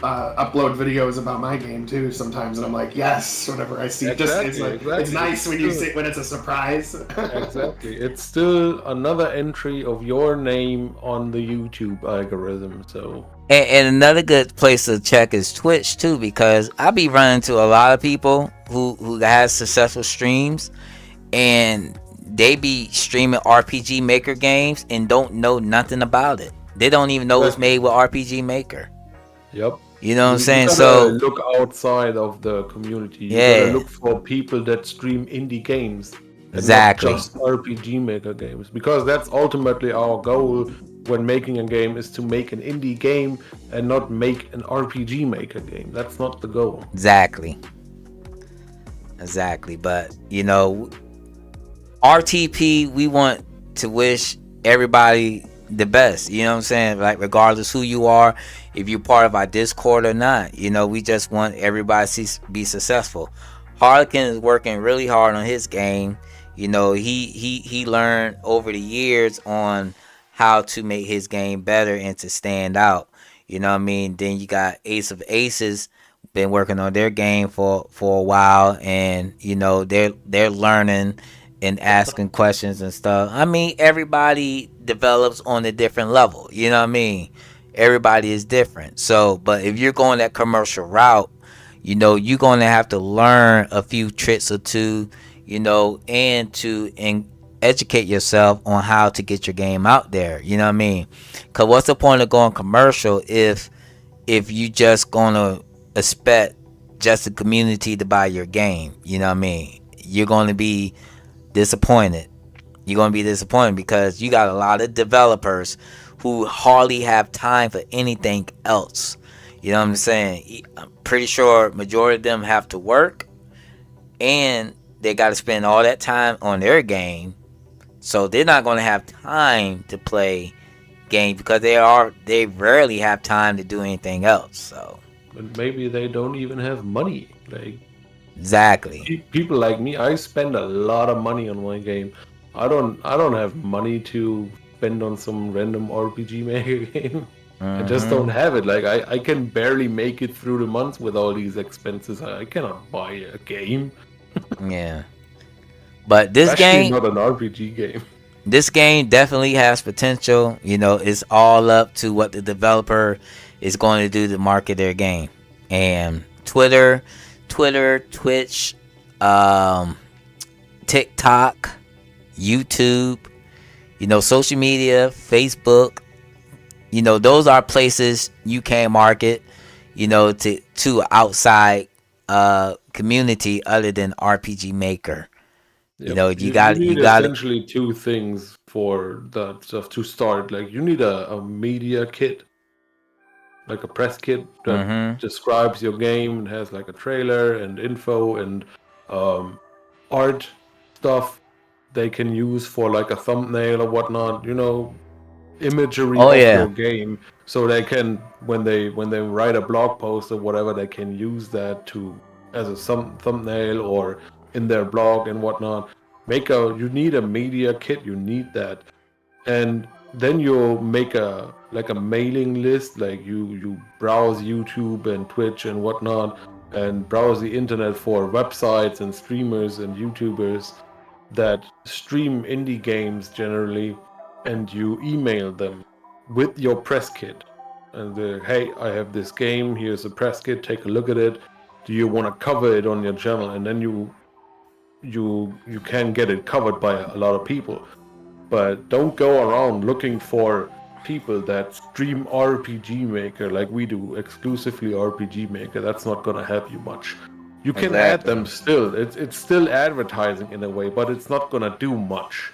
upload videos about my game too sometimes, and I'm like, yes, whatever I see. Exactly, Just it's like exactly. it's nice when you see when it's a surprise. Exactly. It's still another entry of your name on the YouTube algorithm. So And another good place to check is Twitch too, because I be running to a lot of people who has successful streams, and they be streaming RPG Maker games and don't know nothing about it. They don't even know it's made with RPG Maker. yep. You know what I'm You saying? gotta So look outside of the community. You Yeah. gotta look for people that stream indie games. And Exactly. not just RPG Maker games. Because that's ultimately our goal when making a game is to make an indie game and not make an RPG Maker game. That's not the goal. Exactly. But you know, RTP, we want to wish everybody the best. You know what I'm saying? Like, regardless who you are, if you're part of our Discord or not, you know, we just want everybody to be successful. Harlequin is working really hard on his game. You know, he learned over the years on how to make his game better and to stand out. You know what I mean? Then you got Ace of Aces, been working on their game for a while, and you know they're learning and asking questions and stuff. I mean, everybody develops on a different level. You know what I mean? Everybody is different. So, but if you're going that commercial route, you know, you're going to have to learn a few tricks or two, you know, and educate yourself on how to get your game out there. You know what I mean? Because what's the point of going commercial if you just going to expect just the community to buy your game? You know what I mean? You're going to be disappointed. You're going to be disappointed because you got a lot of developers who hardly have time for anything else. You know what I'm saying? I'm pretty sure majority of them have to work, and they got to spend all that time on their game. So they're not going to have time to play games because they rarely have time to do anything else. So But maybe they don't even have money. Like, exactly. people like me, I spend a lot of money on my game. I don't have money to spend on some random RPG Maker game. I just don't have it. Like, I can barely make it through the months with all these expenses. I cannot buy a game. Yeah. But this Especially game, not an RPG game. this game definitely has potential. You know, it's all up to what the developer is going to do to market their game. And Twitter, Twitch, TikTok, YouTube, you know, social media, Facebook, you know, those are places you can market, you know, to outside community other than RPG Maker. You Yep. know, you got essentially 2 things for that stuff to start. Like, you need a media kit, like a press kit that describes your game and has like a trailer and info and art stuff they can use for like a thumbnail or whatnot. You know, imagery of your game, so they can when they write a blog post or whatever, they can use that to as a thumbnail or in their blog and whatnot. You need a media kit, you need that, and then you'll make a mailing list. Like, you browse YouTube and Twitch and whatnot, and browse the internet for websites and streamers and YouTubers that stream indie games generally, and you email them with your press kit. And hey, I have this game. Here's a press kit. Take a look at it. Do you want to cover it on your channel? And then you can get it covered by a lot of people. But don't go around looking for people that stream RPG Maker like we do, exclusively RPG Maker. That's not gonna help you much. You can add them still. It's still advertising in a way, but it's not gonna do much.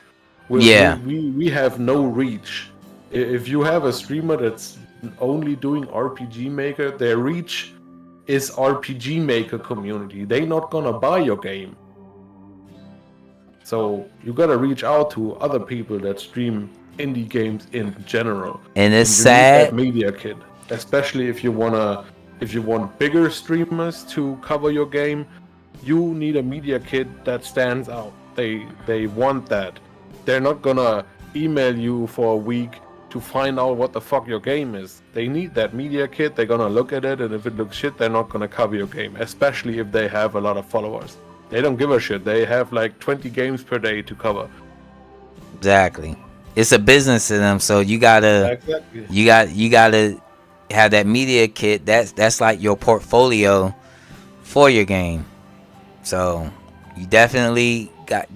We have no reach. If you have a streamer that's only doing RPG Maker, their reach is RPG Maker community. They're not gonna buy your game. So you gotta reach out to other people that stream indie games in general. And it's you sad. Need that media kit, especially if you want bigger streamers to cover your game. You need a media kit that stands out. They want that. They're not gonna email you for a week to find out what the fuck your game is. They need that media kit. They're gonna look at it, and if it looks shit, they're not gonna cover your game, especially if they have a lot of followers. They don't give a shit. They have like 20 games per day to cover. Exactly. It's a business to them, so you gotta you gotta have that media kit. That's like your portfolio for your game. So you definitely got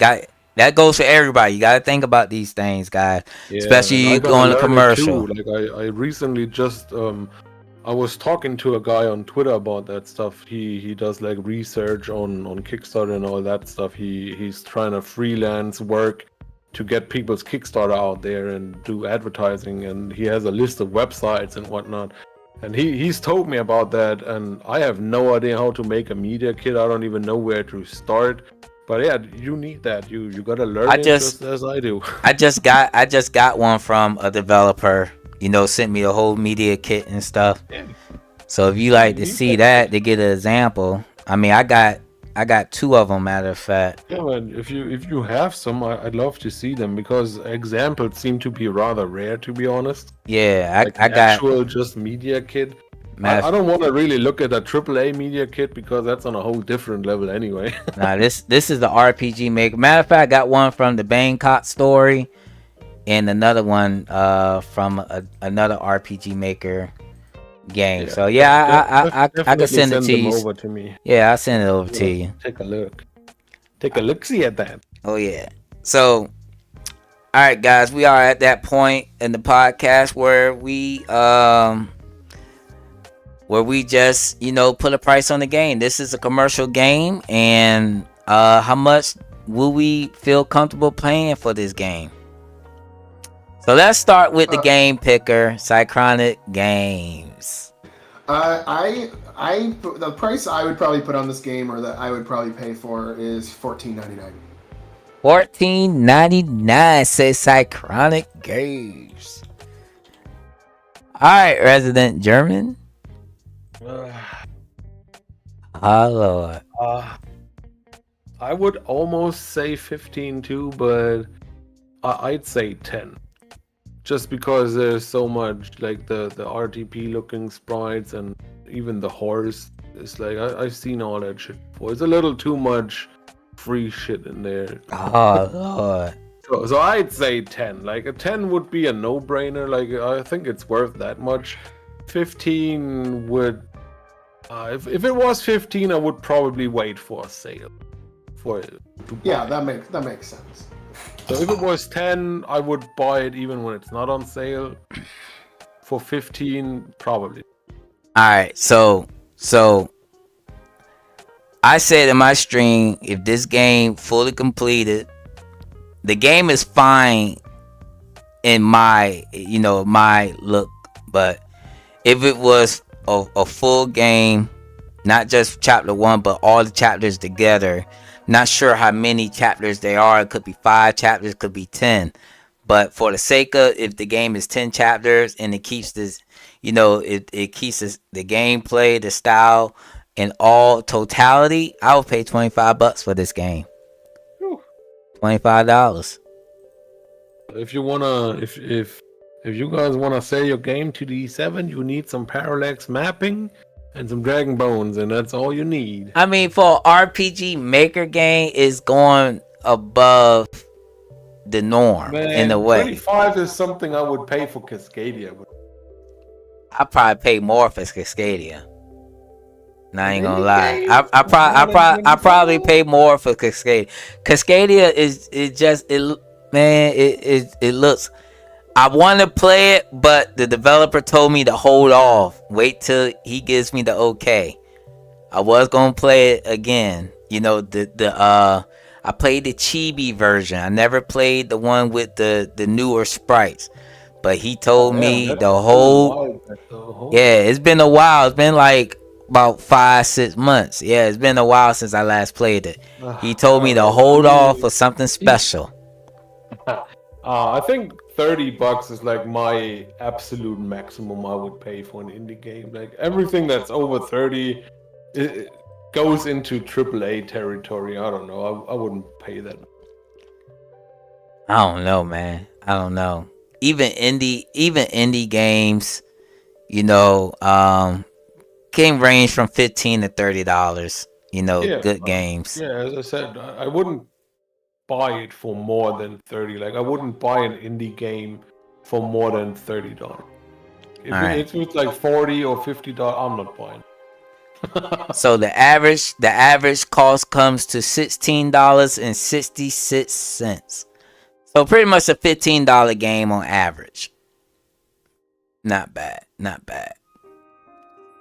that goes for everybody. You gotta think about these things, guys. Yeah, especially going to commercial. Like I recently just I was talking to a guy on Twitter about that stuff. He does like research on Kickstarter and all that stuff. He's trying to freelance work to get people's Kickstarter out there and do advertising, and he has a list of websites and whatnot. And he's told me about that, and I have no idea how to make a media kit. I don't even know where to start. But yeah, you need that. You gotta learn just as I do. I just got one from a developer. Sent me the whole media kit and stuff. Yeah. So if you like to see that, to get an example, I mean, I got 2 of them, matter of fact. Yeah, man. If you have some, I'd love to see them, because examples seem to be rather rare, to be honest. Yeah, I got actual just media kit. I don't want to really look at a AAA media kit, because that's on a whole different level anyway. Nah, this is the RPG Maker. Matter of fact, I got one from the Bangkok story, and another one from another RPG Maker game. Yeah. So yeah, I can send it to you. Over to me. Yeah, I'll send it over to you. Take a look. Take a look-see at that. Oh yeah. So, all right, guys, we are at that point in the podcast where we just put a price on the game. This is a commercial game, and how much will we feel comfortable paying for this game? So let's start with the game picker, Psychronic Games. The price I would probably put on this game, or that I would probably pay for, is $14.99. $14.99 says Psychronic Games. All right, Resident German. Oh Lord. I would almost say 15 too, but I'd say 10. Just because there's so much, like the RTP looking sprites, and even the horse. It's like I've seen all that shit before. It's a little too much free shit in there. Oh Lord. So I'd say 10. Like a 10 would be a no-brainer. Like I think it's worth that much. 15 would. If it was 15, I would probably wait for a sale. Yeah, that makes sense. So if it was 10, I would buy it even when it's not on sale. For 15, probably. Alright, so I said in my stream, if this game fully completed, the game is fine in my look, but if it was a full game, not just chapter 1, but all the chapters together, not sure how many chapters there are. It could be 5 chapters, it could be 10. But for the sake of, if the game is 10 chapters and it keeps this, it keeps the gameplay, the style, and all totality, I would pay $25 for this game. $25. If you wanna, if you guys wanna sell your game to D7, you need some parallax mapping and some Dragon Bones, and that's all you need. I mean, for an RPG Maker game, is going above the norm in a Man, way. 25 is something I would pay for Cascadia. I probably pay more for Cascadia. Nah, I ain't gonna Indie lie. games? More than I probably 25? pay more for Cascadia. Cascadia is just it, man. It looks. I want to play it, but the developer told me to hold off. Wait till he gives me the okay. I was gonna play it again. You know I played the chibi version. I never played the one with the newer sprites. But he told me That's the a whole while back, though. yeah, it's been a while. It's been like about 5-6 months. Yeah, it's been a while since I last played it. He told me to hold off for something special. I think $30 is like my absolute maximum I would pay for an indie game. Like everything that's over 30 it goes into AAA territory. I don't know. I wouldn't pay that. I don't know, man. I don't know. Even indie games, you know, can range from $15 to $30. You know, Yeah, good games. Yeah, as I said, I wouldn't buy it for more than 30. Like I wouldn't buy an indie game for more than $30. If it's like $40 or $50, I'm not buying. So the average cost comes to $16.66. So pretty much a $15 game on average. Not bad.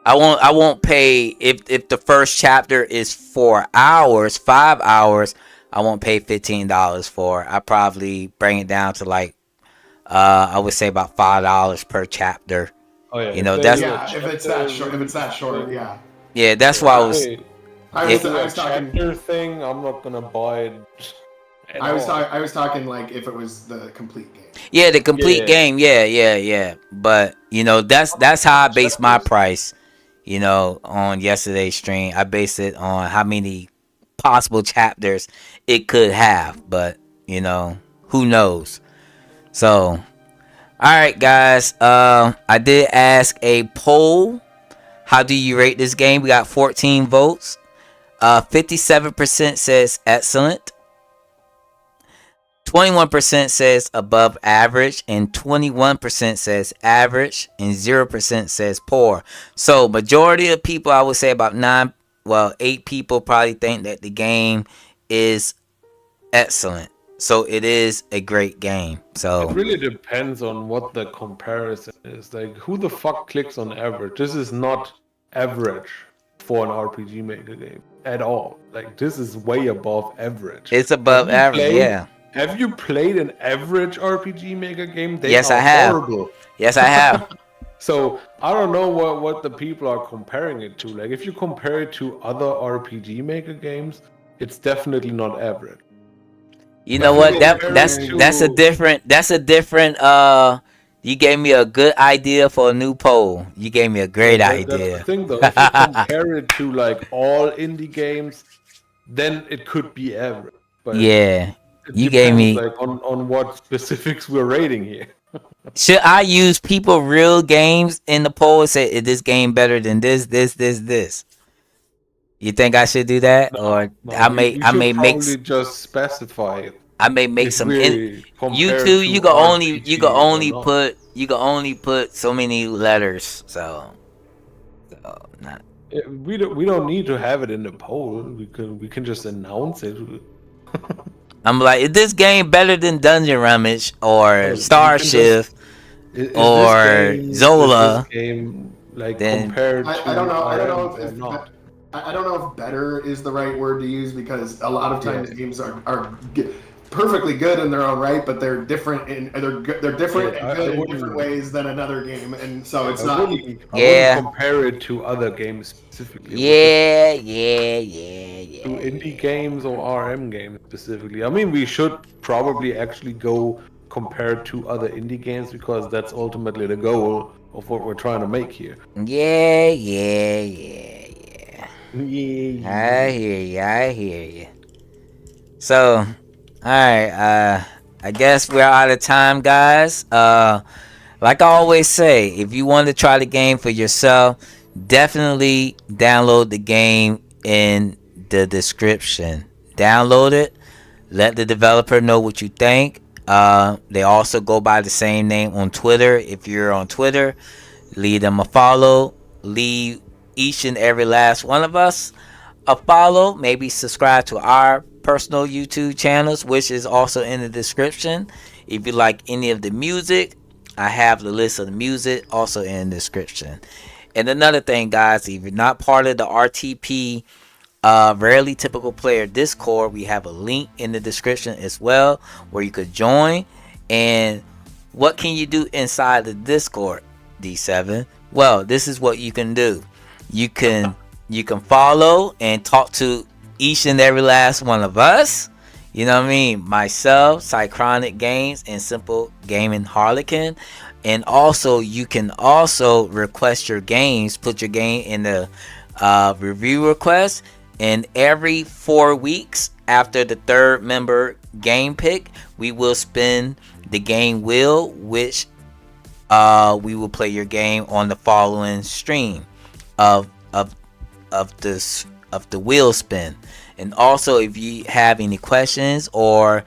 I won't pay if the first chapter is 4 hours, 5 hours. I won't pay $15 for. I probably bring it down to like I would say about $5 per chapter. Oh yeah, you know that's if it's that short, yeah. Yeah, that's why I was. I was talking chapter thing. I'm not gonna buy it. I was talking like if it was the complete game. Yeah, the complete game. Yeah. But you know, that's how I base my price. You know, on yesterday's stream, I based it on how many possible chapters it could have. But you know, who knows? So, all right, guys. I did ask a poll. How do you rate this game? We got 14 votes. 57% says excellent. 21% says above average, and 21% says average, and 0% says poor. So majority of people, I would say about 8 people probably think that the game is excellent. So it is a great game. So it really depends on what the comparison is. Like, who the fuck clicks on average? This is not average for an RPG Maker game at all. Like, this is way above average. It's above average, yeah. Have you played an average RPG Maker game? Yes, I have. Horrible. Yes, I have. So I don't know what the people are comparing it to. Like, if you compare it to other RPG Maker games, it's definitely not average. You know what? That's a different. You gave me a good idea for a new poll. You gave me a great idea. That's the thing, though. If you compare it to like all indie games, then it could be average. But yeah. You gave me like on what specifics we're rating here. Should I use people real games in the poll and say, is this game better than this? You think I should do that, no, I may make just specify it. I may make some. YouTube, you can only put so many letters. So not. We don't need to have it in the poll. We can just announce it. I'm like, is this game better than Dungeon Rummage or Starship or Zola? Game, like, compared to I don't know if better is the right word to use, because a lot of times games are perfectly good in their own right, but they're different in different ways than another game, and so it's not. I wouldn't compare it to other games specifically. Yeah. To indie games or RM games specifically. I mean, we should probably actually go compare to other indie games, because that's ultimately the goal of what we're trying to make here. Yeah. I hear you. So, all right. I guess we're out of time, guys. Like I always say, if you want to try the game for yourself, definitely download the game in the description. Download it. Let the developer know what you think. They also go by the same name on Twitter. If you're on Twitter, leave them a follow. Leave each and every last one of us a follow. Maybe subscribe to our personal YouTube channels, which is also in the description. If you like any of the music, I have the list of the music also in the description. And another thing, guys, if you're not part of the RTP Rarely Typical Player Discord, we have a link in the description as well where you could join. And what can you do inside the Discord, D7? Well, this is what you can do. You can follow and talk to each and every last one of us. You know what I mean? Myself, Cychronic Games, and Simple Gaming Harlequin. And also, you can also request your games, put your game in the review request. And every 4 weeks after the third member game pick, we will spin the game wheel, which we will play your game on the following stream of the wheel spin. And also, if you have any questions or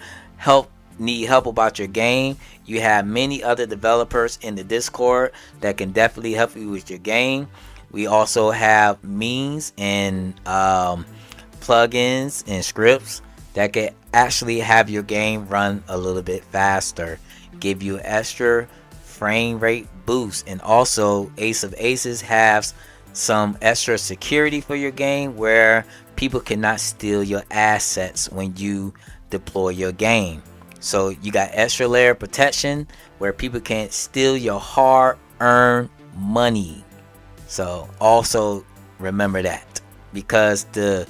need help about your game, you have many other developers in the Discord that can definitely help you with your game. We also have means and plugins and scripts that can actually have your game run a little bit faster, give you extra frame rate boost. And also, Ace of Aces has some extra security for your game where people cannot steal your assets when you deploy your game. So you got extra layer of protection where people can't steal your hard-earned money. So also remember that, because the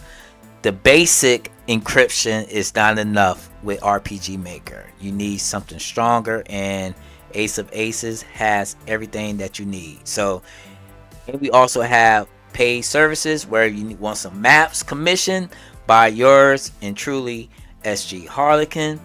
basic encryption is not enough with RPG Maker. You need something stronger, and Ace of Aces has everything that you need. So, and we also have paid services where you want some maps commissioned by yours and truly, SG Harlequin.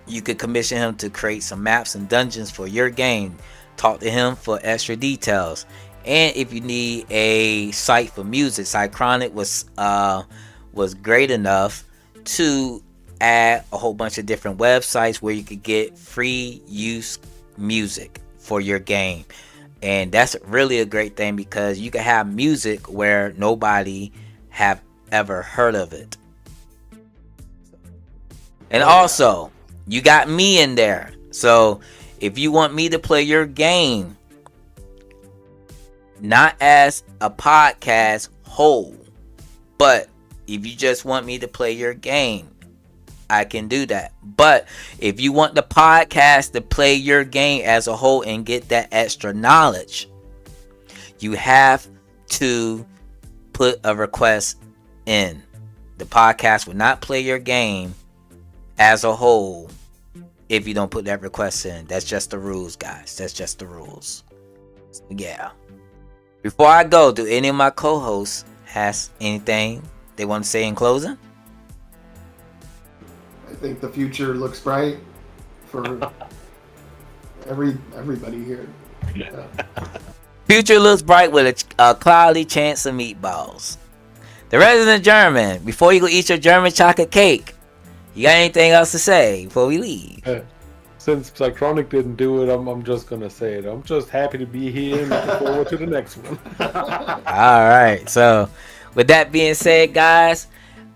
You could commission him to create some maps and dungeons for your game. Talk to him for extra details. And if you need a site for music, Cychronic was great enough to add a whole bunch of different websites where you could get free use music for your game. And that's really a great thing, because you can have music where nobody have ever heard of it. And also, you got me in there. So if you want me to play your game, not as a podcast whole, but if you just want me to play your game, I can do that. But if you want the podcast to play your game as a whole and get that extra knowledge, you have to put a request in. The podcast will not play your game as a whole if you don't put that request in. That's just the rules, guys. That's just the rules. Yeah. Before I go, do any of my co-hosts has anything they want to say in closing? I think the future looks bright for everybody here. Yeah. Future looks bright with a cloudy chance of meatballs. The resident German, before you go eat your German chocolate cake, you got anything else to say before we leave? Since Cychronic didn't do it, I'm just gonna say it. I'm just happy to be here and looking forward to the next one. Alright, so with that being said, guys,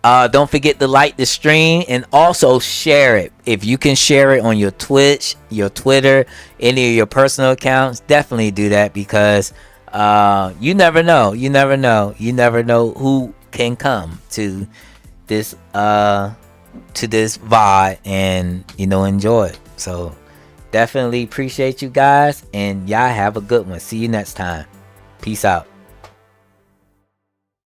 don't forget to like the stream and also share it. If you can share it on your Twitch, your Twitter, any of your personal accounts, definitely do that, because you never know. You never know who can come to this VOD and enjoy it. So definitely appreciate you guys, and y'all have a good one. See you next time. Peace out.